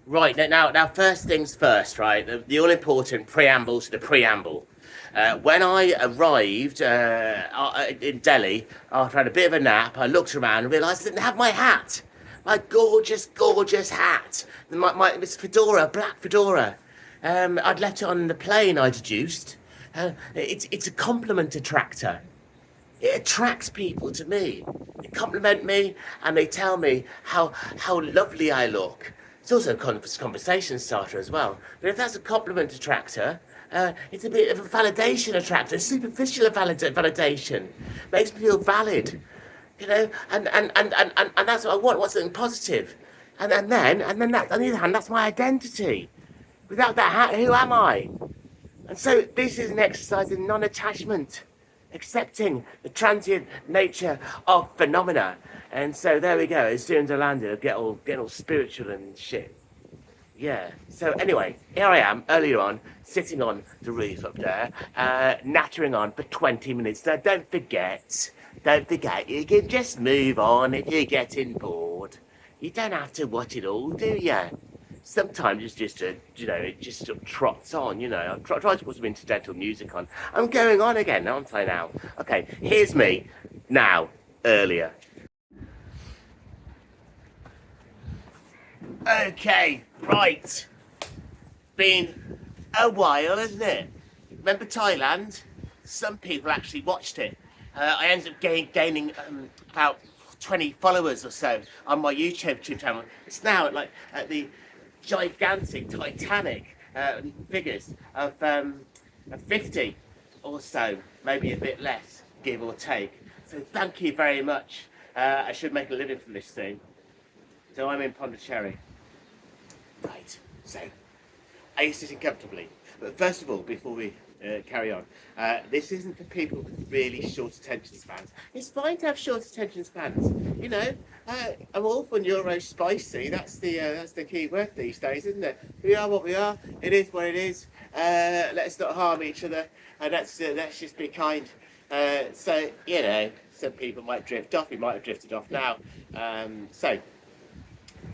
Right, now, first things first, right? The all important preamble to the preamble. When I arrived in Delhi, after I had a bit of a nap, I looked around and realised I didn't have my hat. My gorgeous, gorgeous hat. This fedora, black fedora. I'd left it on the plane, I deduced. It's a compliment attractor. It attracts people to me. They compliment me and they tell me how lovely I look. It's also a conversation starter as well. But if that's a compliment attractor, it's a bit of a validation attractor, superficial validation. Makes me feel valid, you know, and that's what I want. What's something positive? And then that, on the other hand, that's my identity. Without that hat, who am I? And so this is an exercise in non-attachment, accepting the transient nature of phenomena. And so there we go. As soon as I landed, I get all spiritual and shit. Yeah. So anyway, here I am earlier on, sitting on the roof up there, nattering on for 20 minutes. Now don't forget, you can just move on if you're getting bored. You don't have to watch it all, do you? Sometimes it's just it just sort of trots on, I'm trying to put some incidental music on. I'm going on again, aren't I now? Okay, here's me now, earlier. Okay, right. Been a while, hasn't it? Remember Thailand? Some people actually watched it. I ended up gaining about 20 followers or so on my YouTube channel. It's now at the gigantic, titanic figures of 50 or so, maybe a bit less, give or take. So thank you very much. I should make a living from this thing. So I'm in Pondicherry. Right, so are you sitting comfortably? But first of all, before we carry on, this isn't for people with really short attention spans. It's fine to have short attention spans, I'm all for neuro spicy. That's the key word these days, isn't it? We are what we are. It is what it is. Let's not harm each other, and let's just be kind. So some people might drift off. We might have drifted off now. So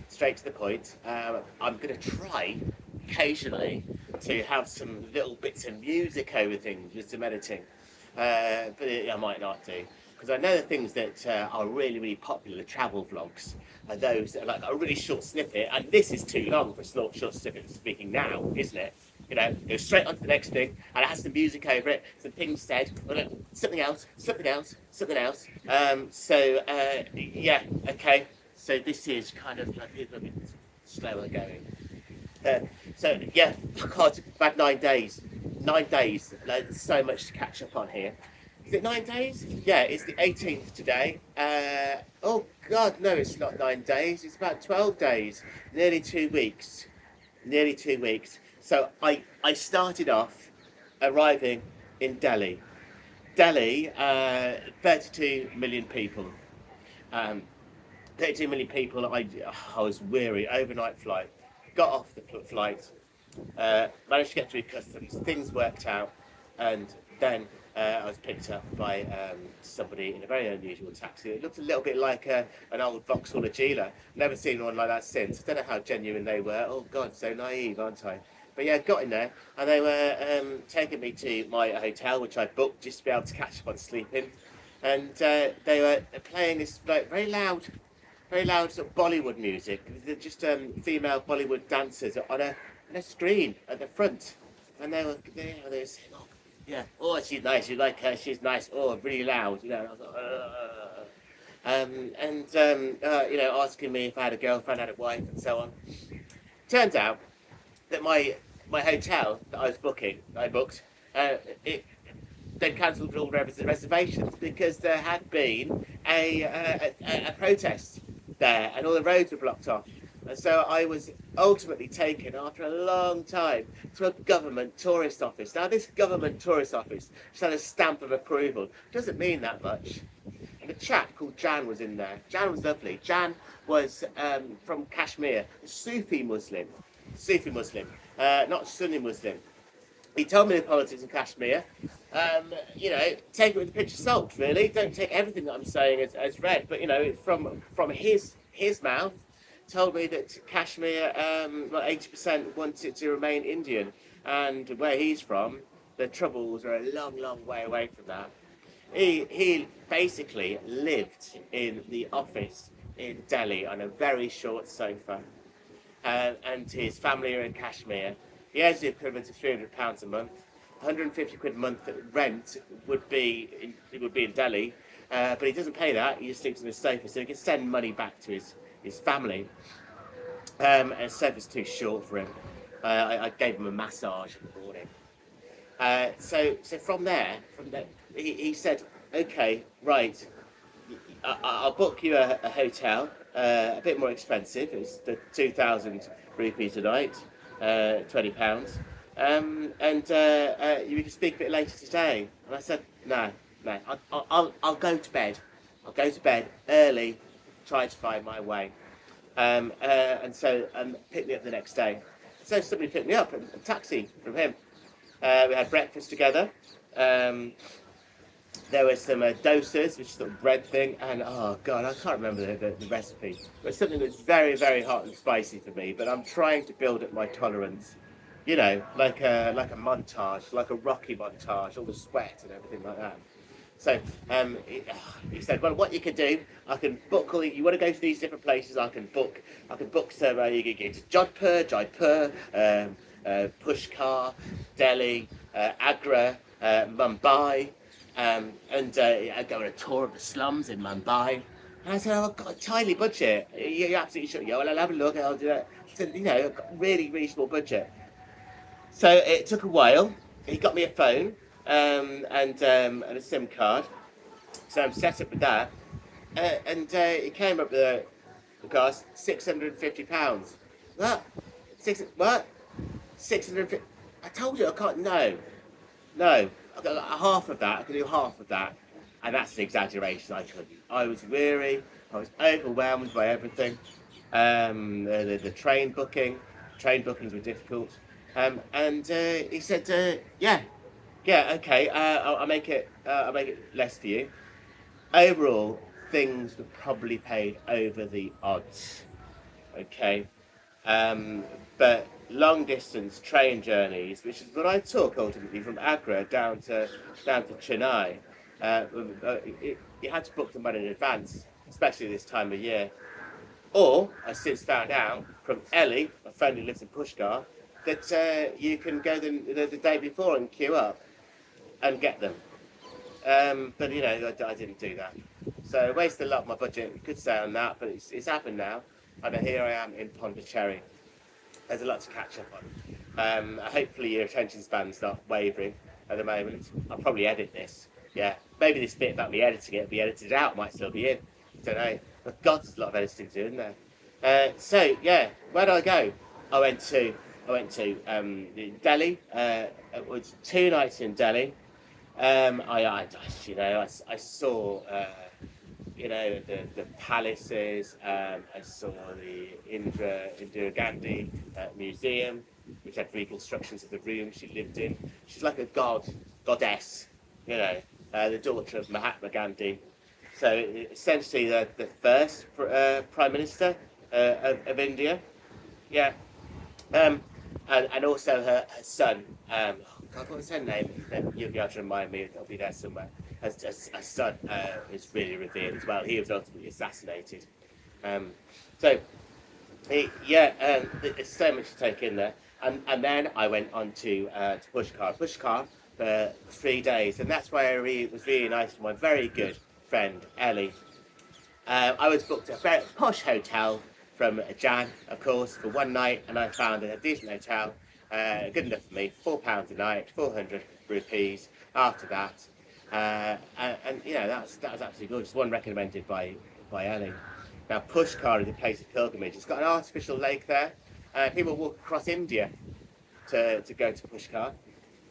straight to the point. I'm going to try occasionally to have some little bits of music over things, just some editing, but I might not do, because I know the things that are really, really popular travel vlogs are those that are like a really short snippet, and this is too long for a short snippet speaking now, isn't it? Go straight on to the next thing, and it has some music over it, some things said, something else. Yeah, okay. So this is kind of like a bit slower going. So yeah, God, about 9 days. 9 days. There's so much to catch up on here. Is it 9 days? Yeah, it's the 18th today. Oh God, no, it's not 9 days. It's about 12 days. Nearly 2 weeks. Nearly 2 weeks. So I started off arriving in Delhi. Delhi, 32 million people. 32 million people. I was weary. Overnight flight. Got off the flight. Managed to get through customs. Things worked out, and then I was picked up by somebody in a very unusual taxi. It looked a little bit like an old Vauxhall Agila. Never seen one like that since. I don't know how genuine they were. Oh God, so naive, aren't I? But yeah, got in there, and they were taking me to my hotel, which I booked just to be able to catch up on sleeping. And they were playing this very loud sort of Bollywood music. They're just female Bollywood dancers on a screen at the front, and they were saying, "Oh, yeah, oh, she's nice. You like her? She's nice. Oh, really loud." And I was like, asking me if I had a girlfriend, had a wife, and so on. Turns out that my hotel that I booked, it then cancelled all reservations because there had been a protest there, and all the roads were blocked off. And so I was ultimately taken after a long time to a government tourist office. Now this government tourist office just had a stamp of approval. Doesn't mean that much. And a chap called Jan was in there. Jan was lovely. Jan was from Kashmir, a Sufi Muslim, not Sunni Muslim. He told me the politics of Kashmir. Take it with a pinch of salt, really. Don't take everything that I'm saying as read, but it's from his mouth told me that Kashmir, like 80% wants it to remain Indian, and where he's from, the Troubles are a long, long way away from that. He basically lived in the office in Delhi on a very short sofa, and his family are in Kashmir. He has the equivalent of £300 a month. 150 quid a month rent would be in Delhi, but he doesn't pay that. He just sleeps on his sofa, so he can send money back to his family. And his sofa's too short for him. I gave him a massage in the morning. So from there, he said, okay, right, I'll book you a hotel, a bit more expensive. It's the 2,000 rupees a night, £20. And we can speak a bit later today. And I said, no, I'll go to bed. I'll go to bed early, try to find my way. And so picked me up the next day. So somebody picked me up, a taxi from him. We had breakfast together. There were some dosas, which is sort of bread thing, and oh god, I can't remember the recipe. But something that's very, very hot and spicy for me. But I'm trying to build up my tolerance. You know, like a montage, like a Rocky montage, all the sweat and everything like that. So he said, well, what you can do, I can book all. You want to go to these different places? I can book some. You can get to Jaipur, Pushkar, Delhi, Agra, Mumbai. And I go on a tour of the slums in Mumbai. And I said, oh, I've got a tiny budget. You're absolutely sure? Yeah, well, I'll have a look. I'll do that. So, you know, I've got a really, really small budget. So it took a while. He got me a phone and a SIM card. So I'm set up with that. And it came up with the cost £650. What? What? 650? I told you I can't. No. I got half of that. I could do half of that, and that's an exaggeration. I couldn't. I was weary. I was overwhelmed by everything. The train bookings were difficult. And he said, yeah, okay. I'll make it. I'll make it less for you. Overall, things were probably paid over the odds. Okay. But long distance train journeys, which is what I took ultimately from Agra down to Chennai, you had to book the money in advance, especially this time of year. Or I since found out from Ellie, a friend who lives in Pushkar, that you can go the day before and queue up and get them. But you know, I didn't do that. So I wasted a lot of my budget. You could say on that, but it's happened now. And here I am in Pondicherry. There's a lot to catch up on. Hopefully your attention span's not wavering at the moment. I'll probably edit this. Yeah, maybe this bit about me editing it will be edited out. Might still be in. Don't know. But God, there's a lot of editing to do, isn't there? So yeah, where did I go? I went to Delhi. It was 2 nights in Delhi. I saw. The palaces. I saw the Indira Gandhi museum, which had reconstructions of the room she lived in. She's like a goddess, the daughter of Mahatma Gandhi. So essentially the first prime minister of India. Yeah. And also her son. God, what was her name? You'll be able to remind me. It'll be there somewhere. Her son is really revered as well. He was ultimately assassinated. There's so much to take in there. And then I went on to Pushkar for 3 days, and that's where it was really nice to my very good friend Ellie. I was booked a very posh hotel from Jan, of course, for 1 night, and I found a decent hotel, good enough for me, £4 a night, 400 rupees. After that, that was absolutely good. Just one recommended by Ellie. Now Pushkar is a place of pilgrimage. It's got an artificial lake there. People walk across India to go to Pushkar.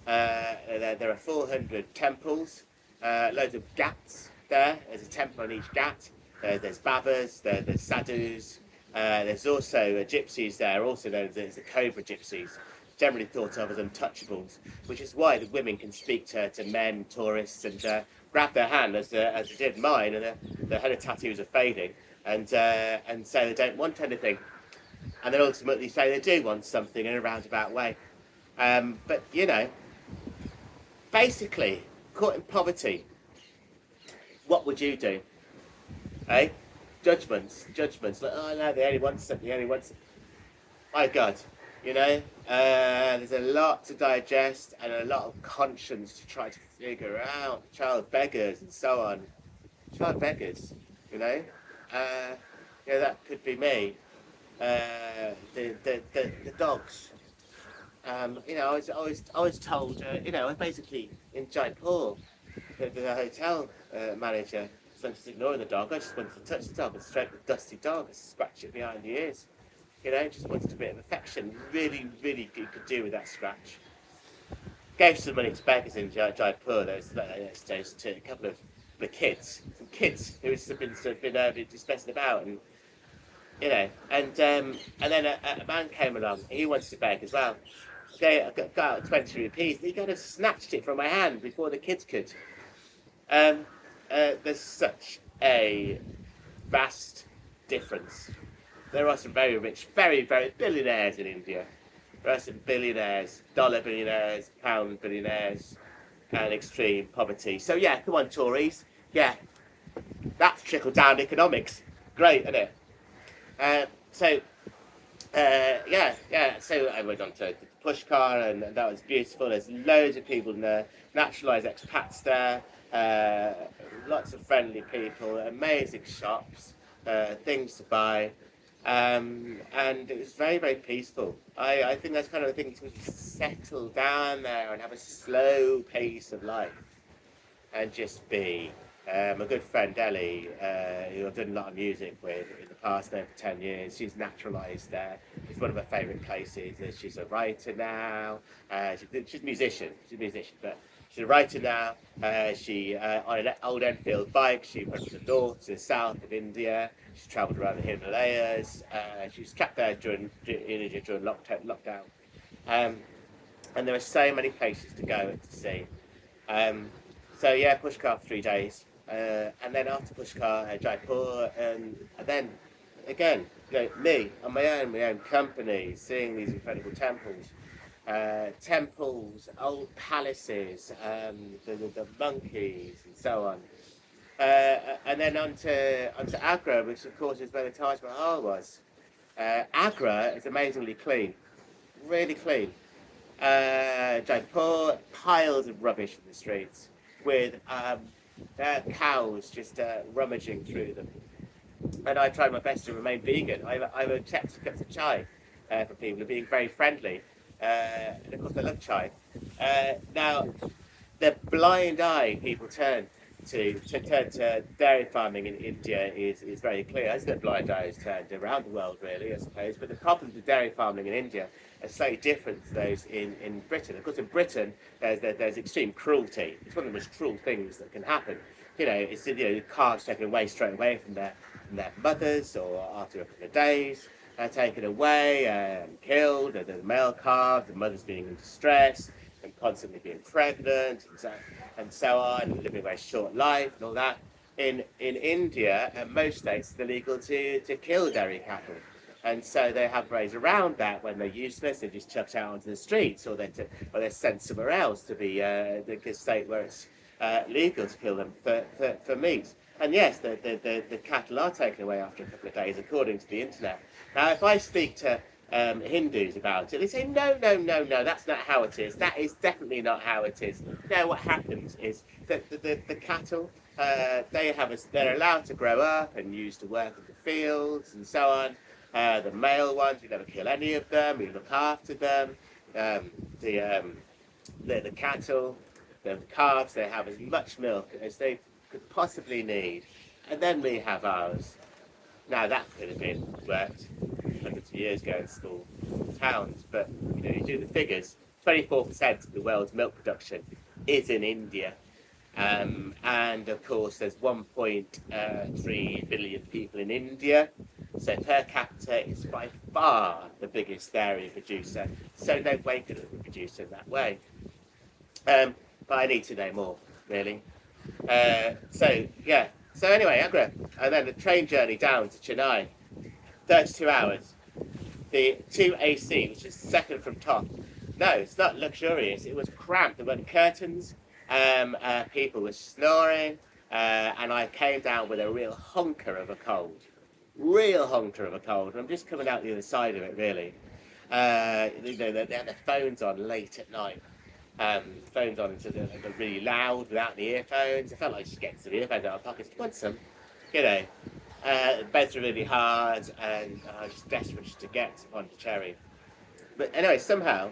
There are 400 temples, loads of ghats there. There's a temple on each ghat. There's Babas, there's Sadhus. There's also gypsies there, also known as the Cobra gypsies, generally thought of as untouchables, which is why the women can speak to men, tourists, and grab their hand, as they did mine, and the henna tattoos are fading, and so they don't want anything. and then ultimately say they do want something in a roundabout way. But basically, caught in poverty, what would you do? Eh? Judgments. Like, oh no, they only want something. They only want something. My God, there's a lot to digest and a lot of conscience to try to figure out. Child beggars and so on. Child beggars, you know. Uh, that could be me. The dogs. I was told, I was basically in Jaipur, the hotel manager. So I'm just ignoring the dog. I just wanted to touch the dog and stroke the dusty dog and scratch it behind the ears. Just wanted a bit of affection. Really, really could do with that scratch. Gave some money to beggars in Jaipur. There's a couple of the kids, some kids who have been just messing about, and and then a man came along. He wanted to beg as well. Okay, I got out 20 rupees. He kind of snatched it from my hand before the kids could. There's such a vast difference. There are some very rich, very, very billionaires in India. There are some billionaires, dollar billionaires, pound billionaires, and extreme poverty. So yeah, come on, Tories. Yeah, that's trickle-down economics. Great, isn't it? So I went on to Pushkar, and that was beautiful. There's loads of people there, naturalised expats there, lots of friendly people, amazing shops, things to buy, and it was very, very peaceful. I think that's kind of the thing, to settle down there and have a slow pace of life and just be. My good friend Delhi, who I've done a lot of music with in the past now for 10 years, she's naturalised there. It's one of her favourite places. She's a writer now. She's a musician. But she's a writer now. She on an old Enfield bike, she went from the north to the south of India. She's travelled around the Himalayas. She was trapped there during lockdown. And there are so many places to go and to see. Pushkar for 3 days. And then after Pushkar, Jaipur, and then again, me on my own company, seeing these incredible temples, old palaces, the monkeys, and so on. And then onto Agra, which of course is where the Taj Mahal was. Agra is amazingly clean, really clean. Jaipur, piles of rubbish in the streets with cows just rummaging through them. And I tried my best to remain vegan. I've accepted cups of chai from people, being very friendly. And of course, I love chai. Now, the blind eye people turn to dairy farming in India is very clear, as the blind eye has turned around the world, really, I suppose. But the problems with dairy farming in India are slightly different to those in Britain. Of course, in Britain, there's extreme cruelty. It's one of the most cruel things that can happen. It's calves taken away straight away from their mothers, or after a couple of days, taken away and killed. The male calf, the mother's being in distress and constantly being pregnant, and so on, and living a very short life and all that. In India, in most states, it's illegal to kill dairy cattle. And so they have ways around that. When they're useless, they're just chucked out onto the streets, or they're sent somewhere else to be the state where it's legal to kill them for meat. And yes, the cattle are taken away after a couple of days, according to the internet. Now, if I speak to Hindus about it, they say, no, that's not how it is. That is definitely not how it is. No, what happens is that the cattle, they're allowed to grow up and used to work in the fields and so on. The male ones, we never kill any of them. We look after them. The cattle, the calves, they have as much milk as they could possibly need. And then we have ours. Now, that could have been worked hundreds of years ago in small towns, but you do the figures. 24% of the world's milk production is in India. And of course, there's 1.3 billion people in India. So per capita, it's by far the biggest dairy producer. So no way could it be produced in that way. But I need to know more, really. So anyway, Agra. And then the train journey down to Chennai. 32 hours. the 2AC, which is second from top. No, it's not luxurious. It was cramped. There weren't curtains. People were snoring, and I came down with a real honker of a cold. Real honker of a cold. And I'm just coming out the other side of it, really. They had the phones on late at night. Phones on until they're really loud without the earphones. I felt like just getting some earphones out of my pockets. You want some? You know. Beds were really hard, and I was just desperate just to get to Pondicherry. But anyway, somehow,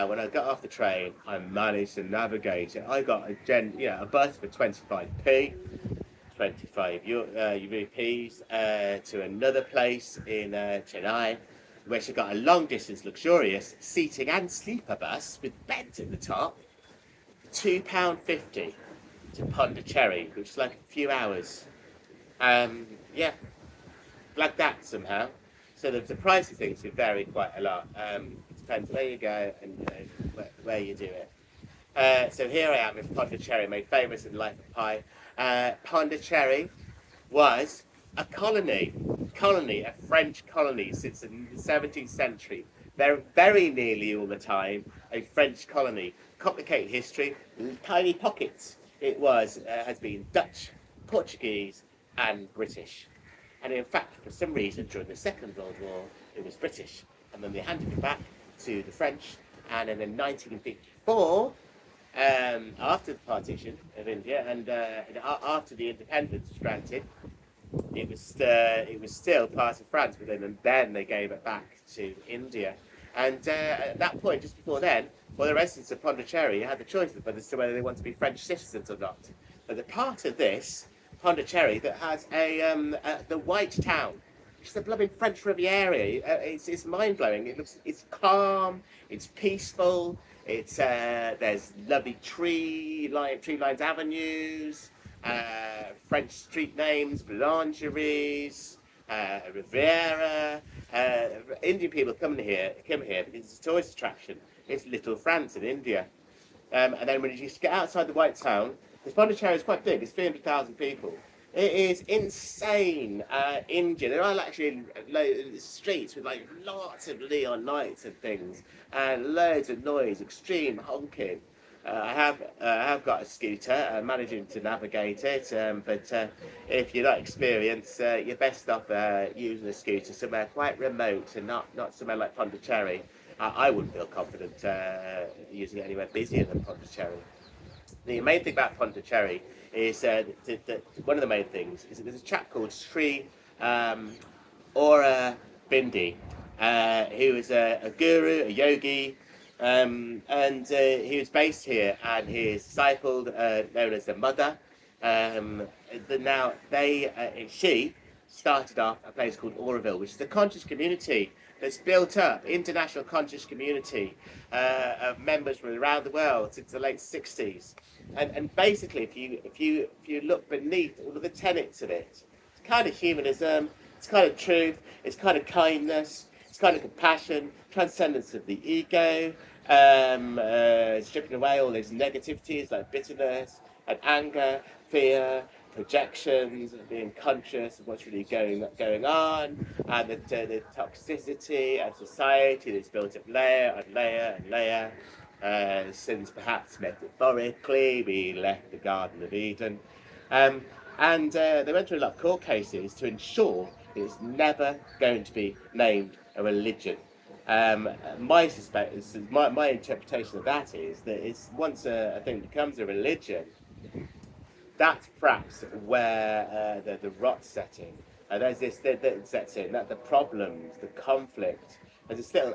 when I got off the train, I managed to navigate it. I got a bus for 25p, 25 rupees, to another place in Chennai, where she got a long distance, luxurious seating and sleeper bus with beds at the top, £2.50 to Pondicherry, which is like a few hours. Yeah, like that somehow. So the price of things could vary quite a lot. It depends where you go and where you do it. So here I am in Pondicherry, made famous in the Life of Pi. Pondicherry was a colony, a French colony since the 17th century. They're very nearly all the time a French colony. Complicated history, tiny pockets. It has been Dutch, Portuguese, and British. And in fact, for some reason, during the Second World War, it was British. And then they handed it back to the French. And then in 1954, after the partition of India and after the independence was granted, it was still part of France, but then they gave it back to India. And at that point, just before then, the residents of Pondicherry had the choice as to whether they want to be French citizens or not. But the part of this Pondicherry that has the White Town, which is the blooming French Riviera. It's mind blowing. It's calm. It's peaceful. There's lovely tree lined avenues, French street names, boulangeries, Riviera. Indian people come here because it's a tourist attraction. It's Little France in India. And then when you just get outside the White Town, because Pondicherry is quite big, it's 300,000 people. It is insane India. There are actually streets with like lots of neon lights and things, and loads of noise, extreme honking. I have got a scooter, managing to navigate it, but if you're not experienced, you're best off using a scooter somewhere quite remote and not somewhere like Pondicherry. I wouldn't feel confident using it anywhere busier than Pondicherry. The main thing about Pondicherry is that one of the main things is that there's a chap called Sri Aura Bindi, who is a guru, a yogi, and he was based here, and his disciple, known as the Mother, she started off a place called Auroville, which is a conscious community that's built up, international conscious community of members from around the world since the late 60s. And basically, if you look beneath all of the tenets of it, it's kind of humanism, it's kind of truth, it's kind of kindness, it's kind of compassion, transcendence of the ego, stripping away all those negativities like bitterness and anger, fear, projections, and being conscious of what's really going on, and the toxicity of society that's built up layer and layer and layer, since perhaps metaphorically we left the Garden of Eden. And they went through a lot of court cases to ensure that it's never going to be named a religion. My interpretation of that is that it's once a thing becomes a religion, that's perhaps where the rot setting. There's this that sets in, that the problems, the conflict. There's this little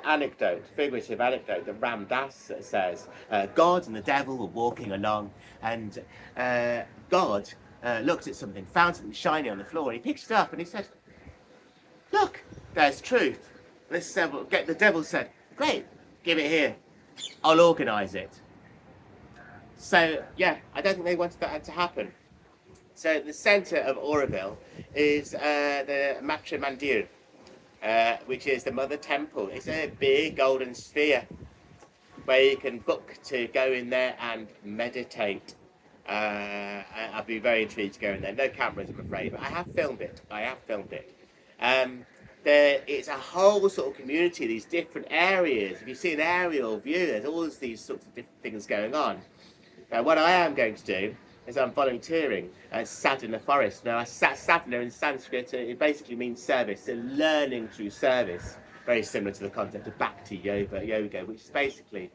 figurative anecdote that Ram Dass says. God and the devil were walking along, and God looked at something, found something shiny on the floor, and he picked it up and he said, "Look, there's truth." The devil said, "Great, give it here. I'll organise it." So, yeah, I don't think they wanted that to happen. So the centre of Auroville is the Matra Mandir, which is the Mother Temple. It's a big golden sphere where you can book to go in there and meditate. I'd be very intrigued to go in there. No cameras, I'm afraid, but I have filmed it. it's a whole sort of community, these different areas. If you see an aerial view, there's all these sorts of different things going on. Now, what I am going to do is I'm volunteering at sadhana forest. Now, sadhana in Sanskrit, it basically means service, so learning through service, very similar to the concept of bhakti yoga, which is basically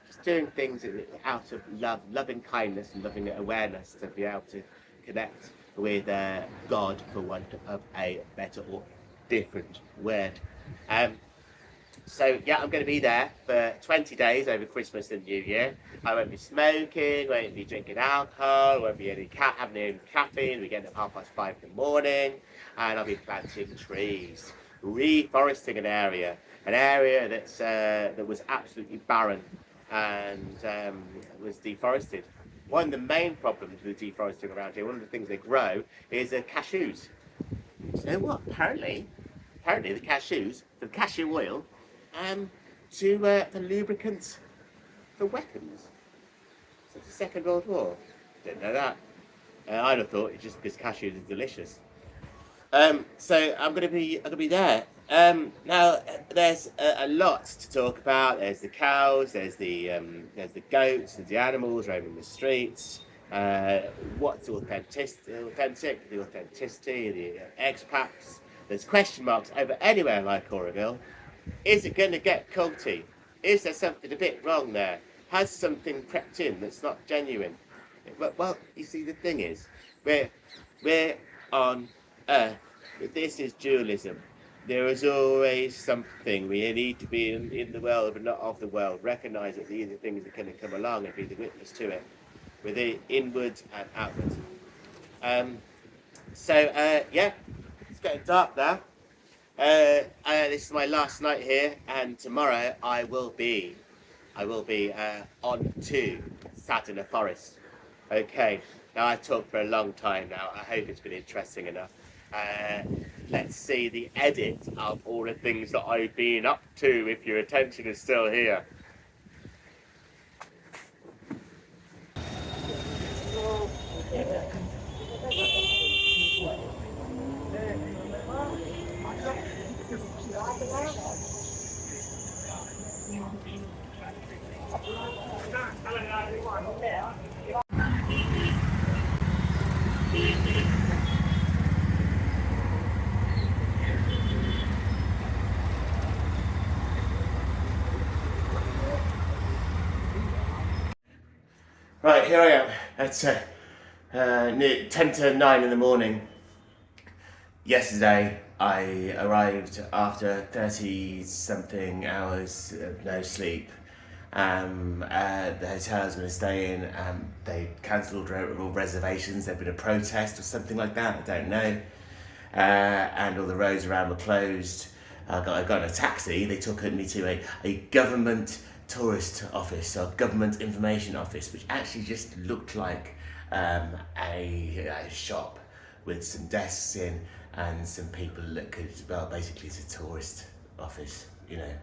just doing things out of love, loving kindness and loving awareness to be able to connect with God, for want of a better or different word. So yeah, I'm going to be there for 20 days over Christmas and New Year. I won't be smoking, won't be drinking alcohol, won't be having any caffeine. We get up 5:30 in the morning, and I'll be planting trees, reforesting an area that's that was absolutely barren and was deforested. One of the main problems with deforesting around here, one of the things they grow is cashews. So you know what? Apparently the cashews, the cashew oil, for lubricants for weapons. Since the Second World War. Didn't know that. I'd have thought it's just because cashews are delicious. So I'm gonna be there. Now there's a lot to talk about. There's the cows, there's the goats, there's the animals roaming the streets. What's authentic, the authenticity, the expats. There's question marks over anywhere like Auroville. Is it going to get culty? Is there something a bit wrong there? Has something crept in that's not genuine? Well, you see, the thing is, we're on Earth. This is dualism. There is always something. We need to be in the world, but not of the world. Recognise that these are things that can come along and be the witness to it, with it inwards and outwards. Yeah, it's getting dark now. This is my last night here, and tomorrow I will be on to Sadhana Forest. Okay, now I've talked for a long time now. I hope it's been interesting enough. Let's see the edit of all the things that I've been up to, if your attention is still here. Right, here I am. It's near 10 to 9 in the morning. Yesterday, I arrived after 30-something hours of no sleep. The hotel I was going to stay in, they cancelled all reservations. There'd been a protest or something like that, I don't know. And all the roads around were closed. I got in a taxi. They took me to a government tourist office, or government information office, which actually just looked like a shop with some desks in and some people that could, well, basically it's a tourist office, you know.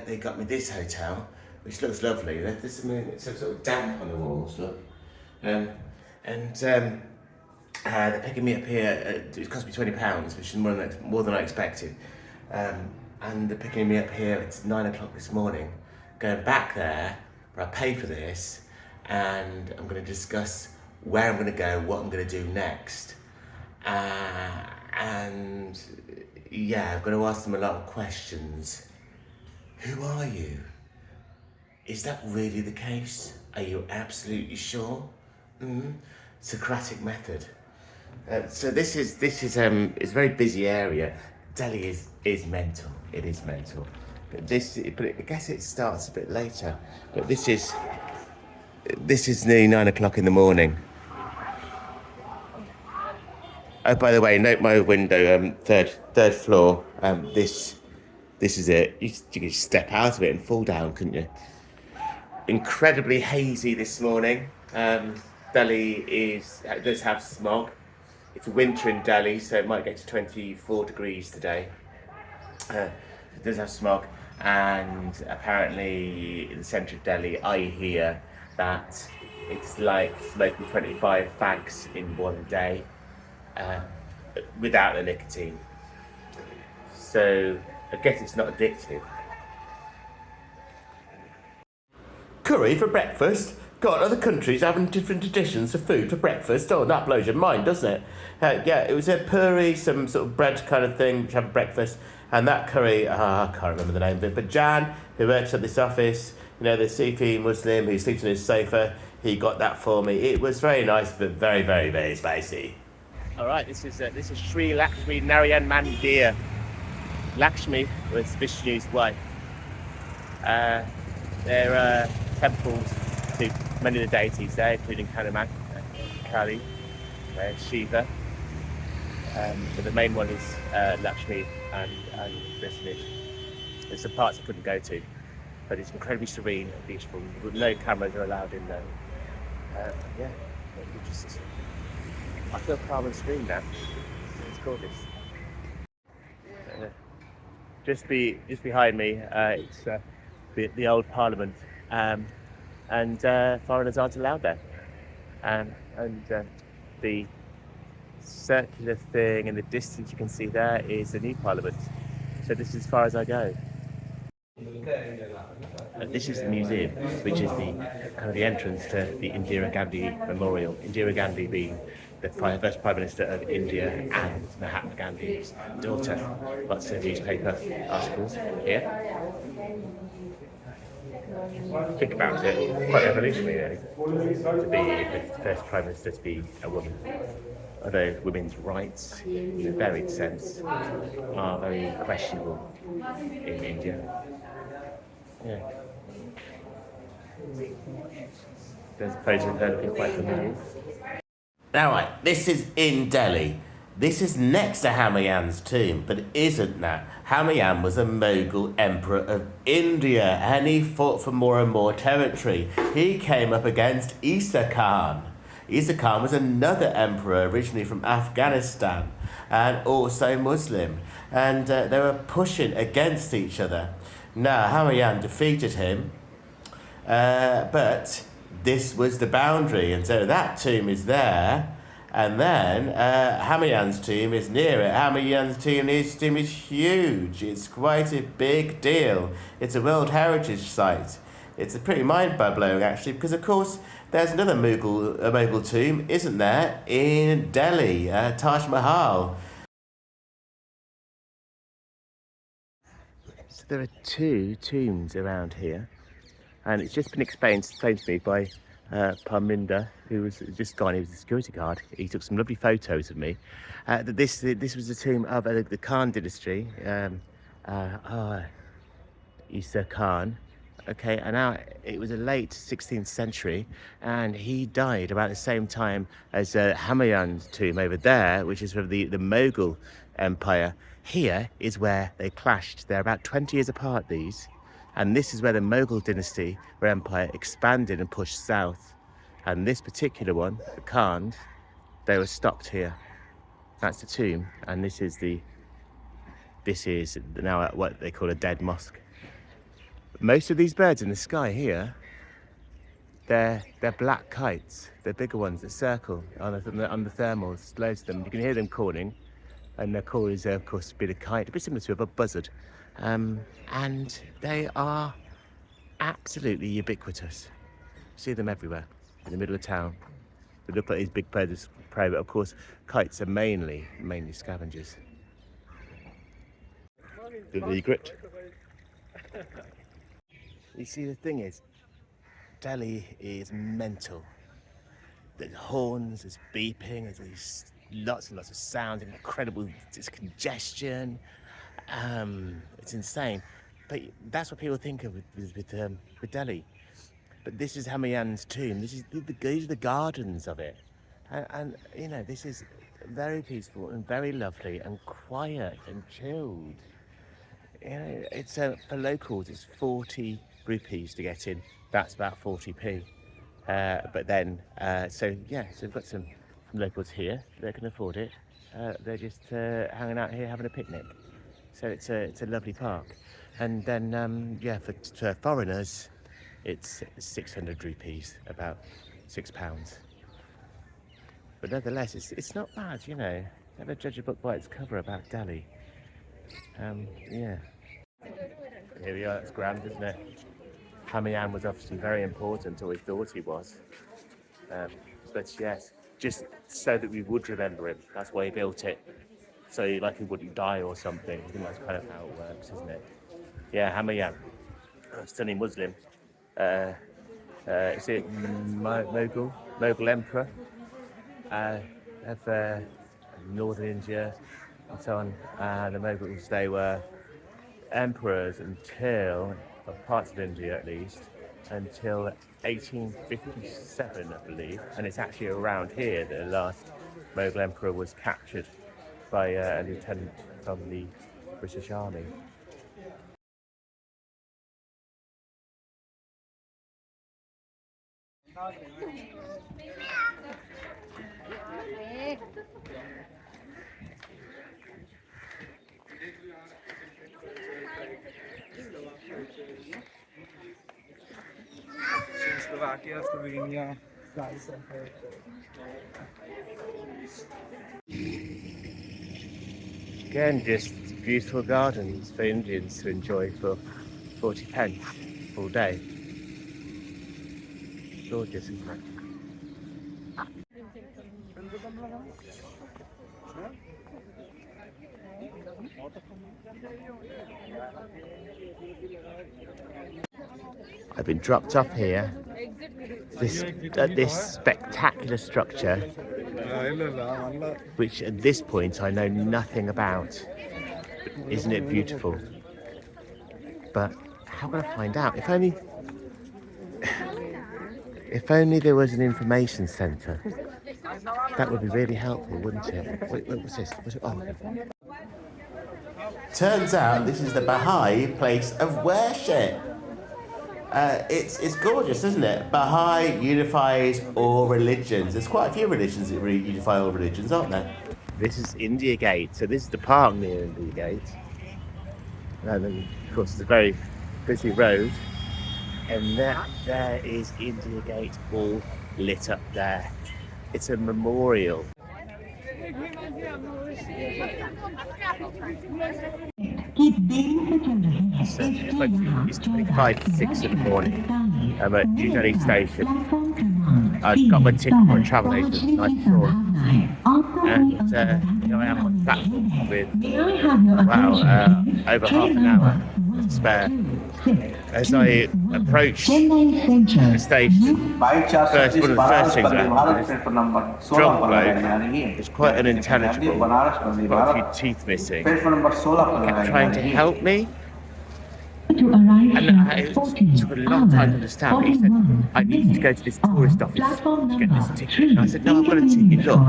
They got me this hotel, which looks lovely. There's some sort of damp on the walls, look. They're picking me up here. It cost me £20, which is more than I expected. And they're picking me up here. It's 9 o'clock this morning. Going back there, where I pay for this, and I'm going to discuss where I'm going to go, what I'm going to do next. And yeah, I'm going to ask them a lot of questions. Who are you? Is that really the case? Are you absolutely sure? Socratic method. So this is it's a very busy area. Delhi is mental. It is mental. But I guess it starts a bit later. But this is nearly 9 o'clock in the morning. Oh, by the way, note my window, third floor. This is it. You could step out of it and fall down, couldn't you? Incredibly hazy this morning. Delhi does have smog. It's winter in Delhi, so it might get to 24 degrees today. It does have smog, and apparently in the centre of Delhi, I hear that it's like smoking 25 fags in one day, without the nicotine. so I guess it's not addictive. Curry for breakfast? God, other countries having different traditions for food for breakfast. Oh, that blows your mind, doesn't it? Yeah, it was a puri, some sort of bread kind of thing, which have breakfast. And that curry, I can't remember the name of it, but Jan, who works at this office, you know, the Sufi Muslim who sleeps on his sofa, he got that for me. It was very nice, but very, very, very spicy. All right, this is Sri Lakshmi Narayan Mandir. Lakshmi was Vishnu's wife. There are temples to many of the deities there, including Hanuman, Kali, Shiva. But the main one is Lakshmi and Vishnu. There's some parts I couldn't go to, but it's incredibly serene and beautiful. No cameras are allowed in there. Yeah, I feel calm and serene now. It's gorgeous. Just behind me, it's the old Parliament, and foreigners aren't allowed there. And the circular thing in the distance you can see there is the new Parliament. So this is as far as I go. This is the museum, which is the kind of the entrance to the Indira Gandhi Memorial. Indira Gandhi being the first Prime Minister of India and Mahatma Gandhi's daughter. Lots of newspaper articles here. Think about it, quite revolutionary really, to be the first Prime Minister to be a woman. Although women's rights, in a varied sense, are very questionable in India. Yeah. There's a photo of her looking quite familiar. Now, right, this is in Delhi. This is next to Humayun's tomb, but it isn't that. Humayun was a Mughal emperor of India, and he fought for more and more territory. He came up against Isa Khan. Isa Khan was another emperor originally from Afghanistan and also Muslim, and they were pushing against each other. Now, Humayun defeated him, but this was the boundary, and so that tomb is there. And then Humayun's tomb is near it. Humayun's tomb is huge. It's quite a big deal. It's a World Heritage Site. It's a pretty mind-blowing, actually, because, of course, there's another Mughal tomb, isn't there, in Delhi, Taj Mahal. So there are two tombs around here, and it's just been explained to me by Parminder, who was just gone. He was a security guard. He took some lovely photos of me. That this was the tomb of the Khan dynasty, Isa Khan. Okay, and now it was a late 16th century, and he died about the same time as Humayun's tomb over there, which is from the Mughal Empire. Here is where they clashed. They're about 20 years apart, these. And this is where the Mughal dynasty or empire expanded and pushed south. And this particular one, the Khans, they were stopped here. That's the tomb, and this is now what they call a dead mosque. Most of these birds in the sky here, they're black kites. They're bigger ones that circle on the thermals. Loads of them. You can hear them calling, and their call is, of course, a bit of kite, a bit similar to a buzzard. And they are absolutely ubiquitous. You see them everywhere in the middle of town. They look like these big birds of prey, but of course, kites are mainly scavengers. The egret. You see, the thing is, Delhi is mental. There's horns, there's beeping, there's lots and lots of sound, incredible, there's congestion. It's insane. But that's what people think of with Delhi. But this is Humayun's tomb. These are the gardens of it. And you know, this is very peaceful and very lovely and quiet and chilled. You know, it's for locals, it's 40 rupees to get in. That's about 40p. But then, so we've got some locals here. They can afford it. They're just hanging out here having a picnic. So it's a lovely park. And then, for foreigners, it's 600 rupees, about £6. But nevertheless, it's not bad, you know. Never judge a book by its cover about Delhi. Yeah. Here we are, it's grand, isn't it? Hamayan was obviously very important, or we thought he was. But yes, just so that we would remember him. That's why he built it. So like he wouldn't die or something. I think that's kind of how it works, isn't it? Yeah, Hamayan, Sunni Muslim. Is it Mughal emperor of northern India and so on. The Mughals, they were emperors until, well, parts of India at least, until 1857, I believe. And it's actually around here that the last Mughal emperor was captured by a lieutenant from the British Army. Slovakia, Slovenia, Again, just beautiful gardens for Indians to enjoy for 40 pence all day. Gorgeous, isn't it? I've been dropped off here. This spectacular structure, which at this point I know nothing about. Isn't it beautiful? But how can I find out? If only there was an information centre. That would be really helpful, wouldn't it? Wait, what's this? Turns out this is the Baha'i place of worship. It's gorgeous, isn't it? Baha'i unifies all religions. There's quite a few religions that unify all religions, aren't there? This is India Gate, so this is the park near India Gate. And then, of course, it's a very busy road. And there is India Gate all lit up there. It's a memorial. So it's 25 to 6 in the morning. I'm at New Delhi station. I've got my ticket for a travel agent the night before. And here I am on the platform with, over half an hour to spare. As I approach the station, one of the first things that happened is drunk bloke, was quite unintelligible, got a few teeth missing, kept trying to help me. And it took a long time to understand. He said, I need to go to this tourist office to get this ticket. And I said, no, I've got a ticket. Look,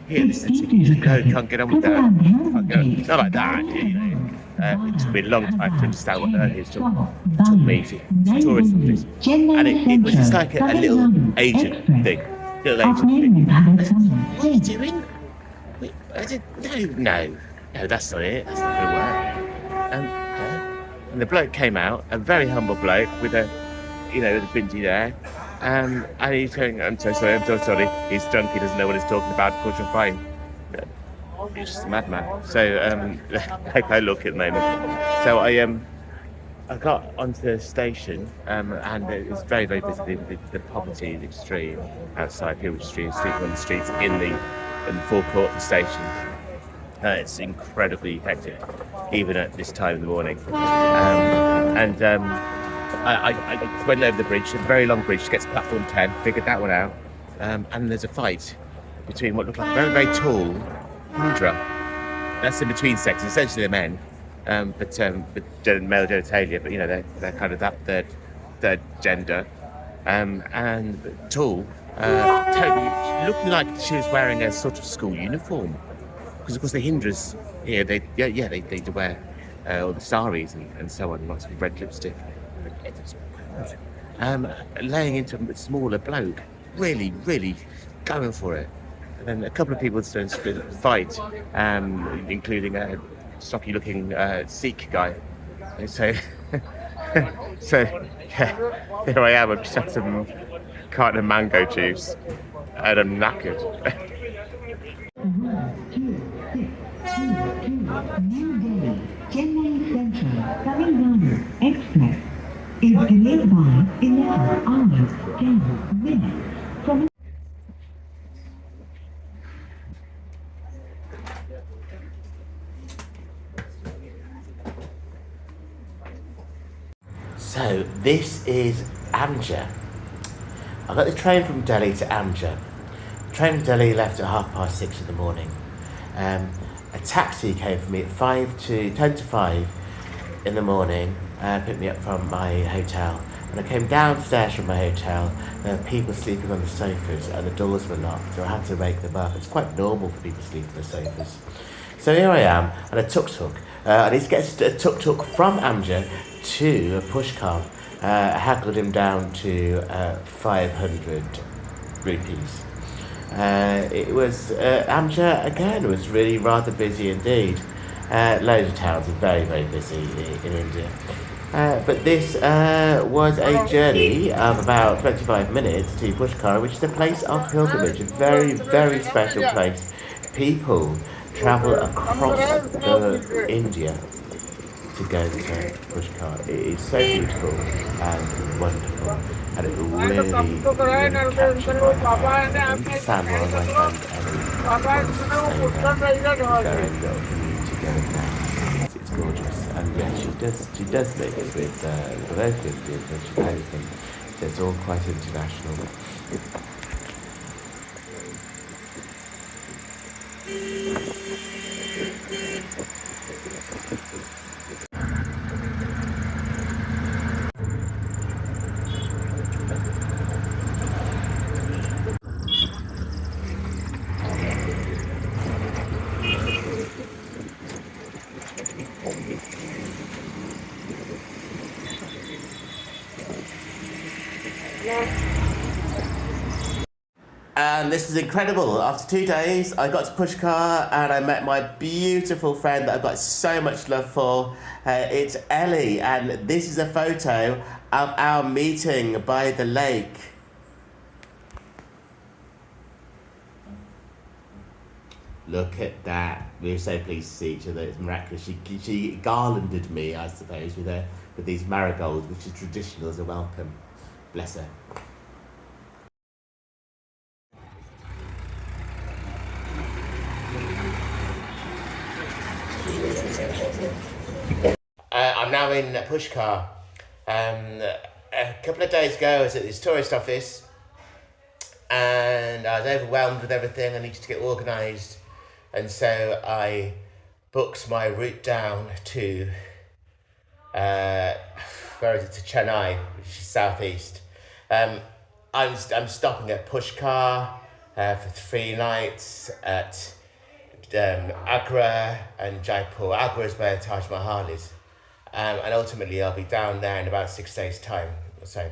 here, this is a ticket. He said, no, can't get on with that. Can't go. Not like that, you know. It took me a long time to understand what he was talking about. It took me to the tourist office. And it was just like a little agent thing. Little agent thing. I said, what are you doing? I said, no, that's not it. That's not going to work. And the bloke came out, a very humble bloke with a bindi there. And he's going, I'm so sorry. He's drunk, he doesn't know what he's talking about. Of course, you're fine. He's just a madman. So, like I look at the moment. So I got onto the station, and it was very, very busy. The poverty is extreme outside. People sleeping on the streets in the forecourt of the station. It's incredibly hectic, even at this time in the morning. I went over the bridge, a very long bridge, gets to platform 10, figured that one out. And there's a fight between what looked like very, very tall Hindra. That's the between sex, essentially they're men, but male genitalia, but they're kind of that third gender, and tall, totally looking like she was wearing a sort of school uniform. Because of course the Hindras here, they do wear all the saris and so on, lots of red lipstick. Laying into a smaller bloke, really, really going for it. And then a couple of people started to fight, including a stocky-looking Sikh guy. And so here I am. I've just had some carton of mango juice, and I'm knackered. Chennai Central Tamil Nadu Express is delayed by 11 hours 10 minutes from So this is Amger. I got the train from Delhi to Amger. The train from Delhi left at 6:30 in the morning. A taxi came for me at 10 to 5 in the morning, picked me up from my hotel. When I came downstairs from my hotel, there were people sleeping on the sofas and the doors were locked, so I had to wake them up. It's quite normal for people to sleep on the sofas. So here I am on a tuk-tuk. I need to get a tuk-tuk from Amger to Pushkar. I haggled him down to 500 rupees. It was Amger again was really rather busy indeed. Loads of towns are very, very busy in India. But this was a journey of about 25 minutes to Pushkar, which is a place of pilgrimage, a very, very special place. People travel across India to go to Pushkar. It is so beautiful and wonderful, and it really, really captured my heart. I understand why my friend Ellie wants to stay there. It's very little community going there. It's gorgeous, and yeah, she does mix with the local Indians when she knows them. So it's all quite international. And this is incredible. After 2 days, I got to Pushkar and I met my beautiful friend that I've got so much love for. It's Ellie, and this is a photo of our meeting by the lake. Look at that. We were so pleased to see each other. It's miraculous. She garlanded me, I suppose, with these marigolds, which is traditional as a welcome. Bless her. I'm now in Pushkar. A couple of days ago, I was at this tourist office and I was overwhelmed with everything. I needed to get organised, and so I booked my route down to where is it? To Chennai, which is southeast. I'm stopping at Pushkar for 3 nights at Agra and Jaipur. Agra is where Taj Mahal is. And ultimately I'll be down there in about 6 days' time or so.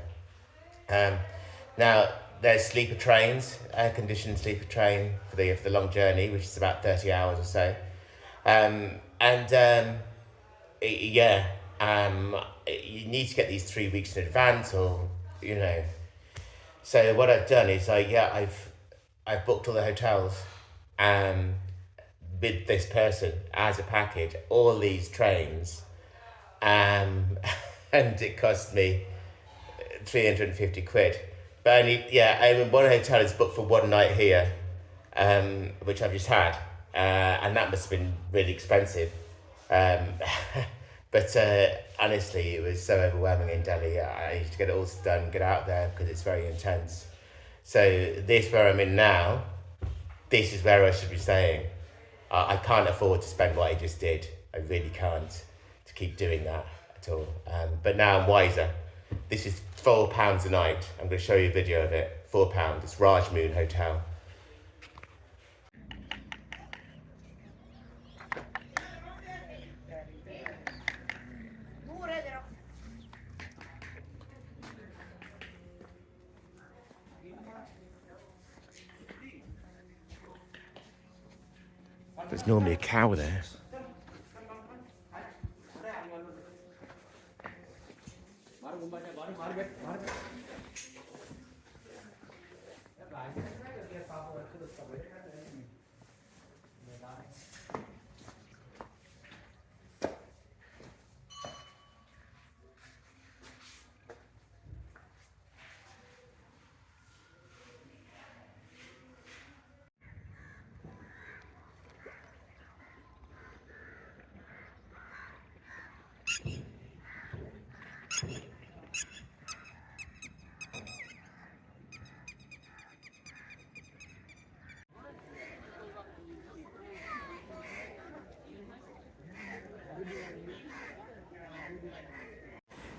Now, there's sleeper trains, air-conditioned sleeper train for the long journey, which is about 30 hours or so. You need to get these 3 weeks in advance, or, you know. So what I've done is I've booked all the hotels with this person as a package, all these trains. And it cost me 350 quid. But one hotel is booked for 1 night here, which I've just had, and that must have been really expensive. But honestly, it was so overwhelming in Delhi. I need to get it all done, get out there, because it's very intense. So this, where I'm in now, this is where I should be staying. I can't afford to spend what I just did. I really can't. Keep doing that at all. But now I'm wiser. This is £4 a night. I'm going to show you a video of it. £4. It's Raj Moon Hotel. There's normally a cow there.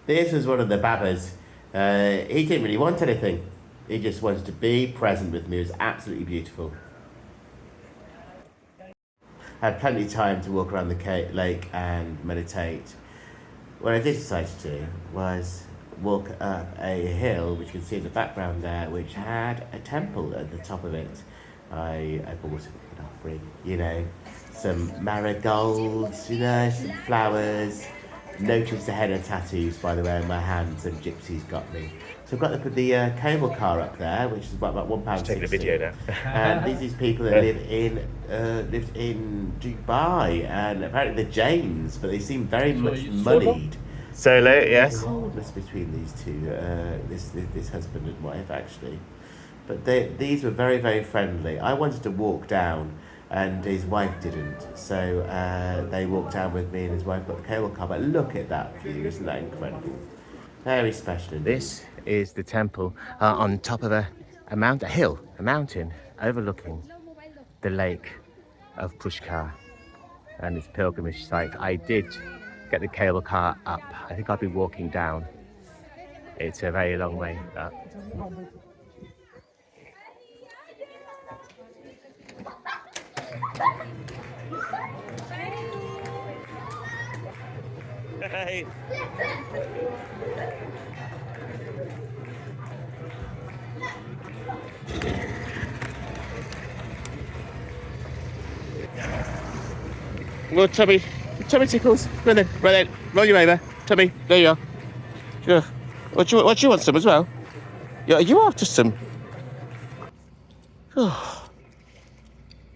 This was one of the Babas. He didn't really want anything. He just wanted to be present with me. It was absolutely beautiful. I had plenty of time to walk around the lake and meditate. What I did decide to do was walk up a hill, which you can see in the background there, which had a temple at the top of it. I bought an offering, you know, some marigolds, you know, some flowers. Noticed the henna tattoos, by the way, on my hands, and gypsies got me. So I've got the cable car up there, which is about £1.60. Taking a video now. And these people that lived in Dubai, and apparently they're Jains, but they seem very much moneyed. Solo, yes. Coldness between these two, this husband and wife actually, but these were very, very friendly. I wanted to walk down, and his wife didn't, so they walked down with me, and his wife got the cable car. But look at that view, isn't that incredible? Very special indeed. This is the temple on top of a mountain overlooking the lake of Pushkar and its pilgrimage site. I did get the cable car up. I think I'll be walking down. It's a very long way up. Hey. Well, Tommy tickles. Run then, roll you over. Tommy, there you are. Sure. What do you want some as well? Are you after some?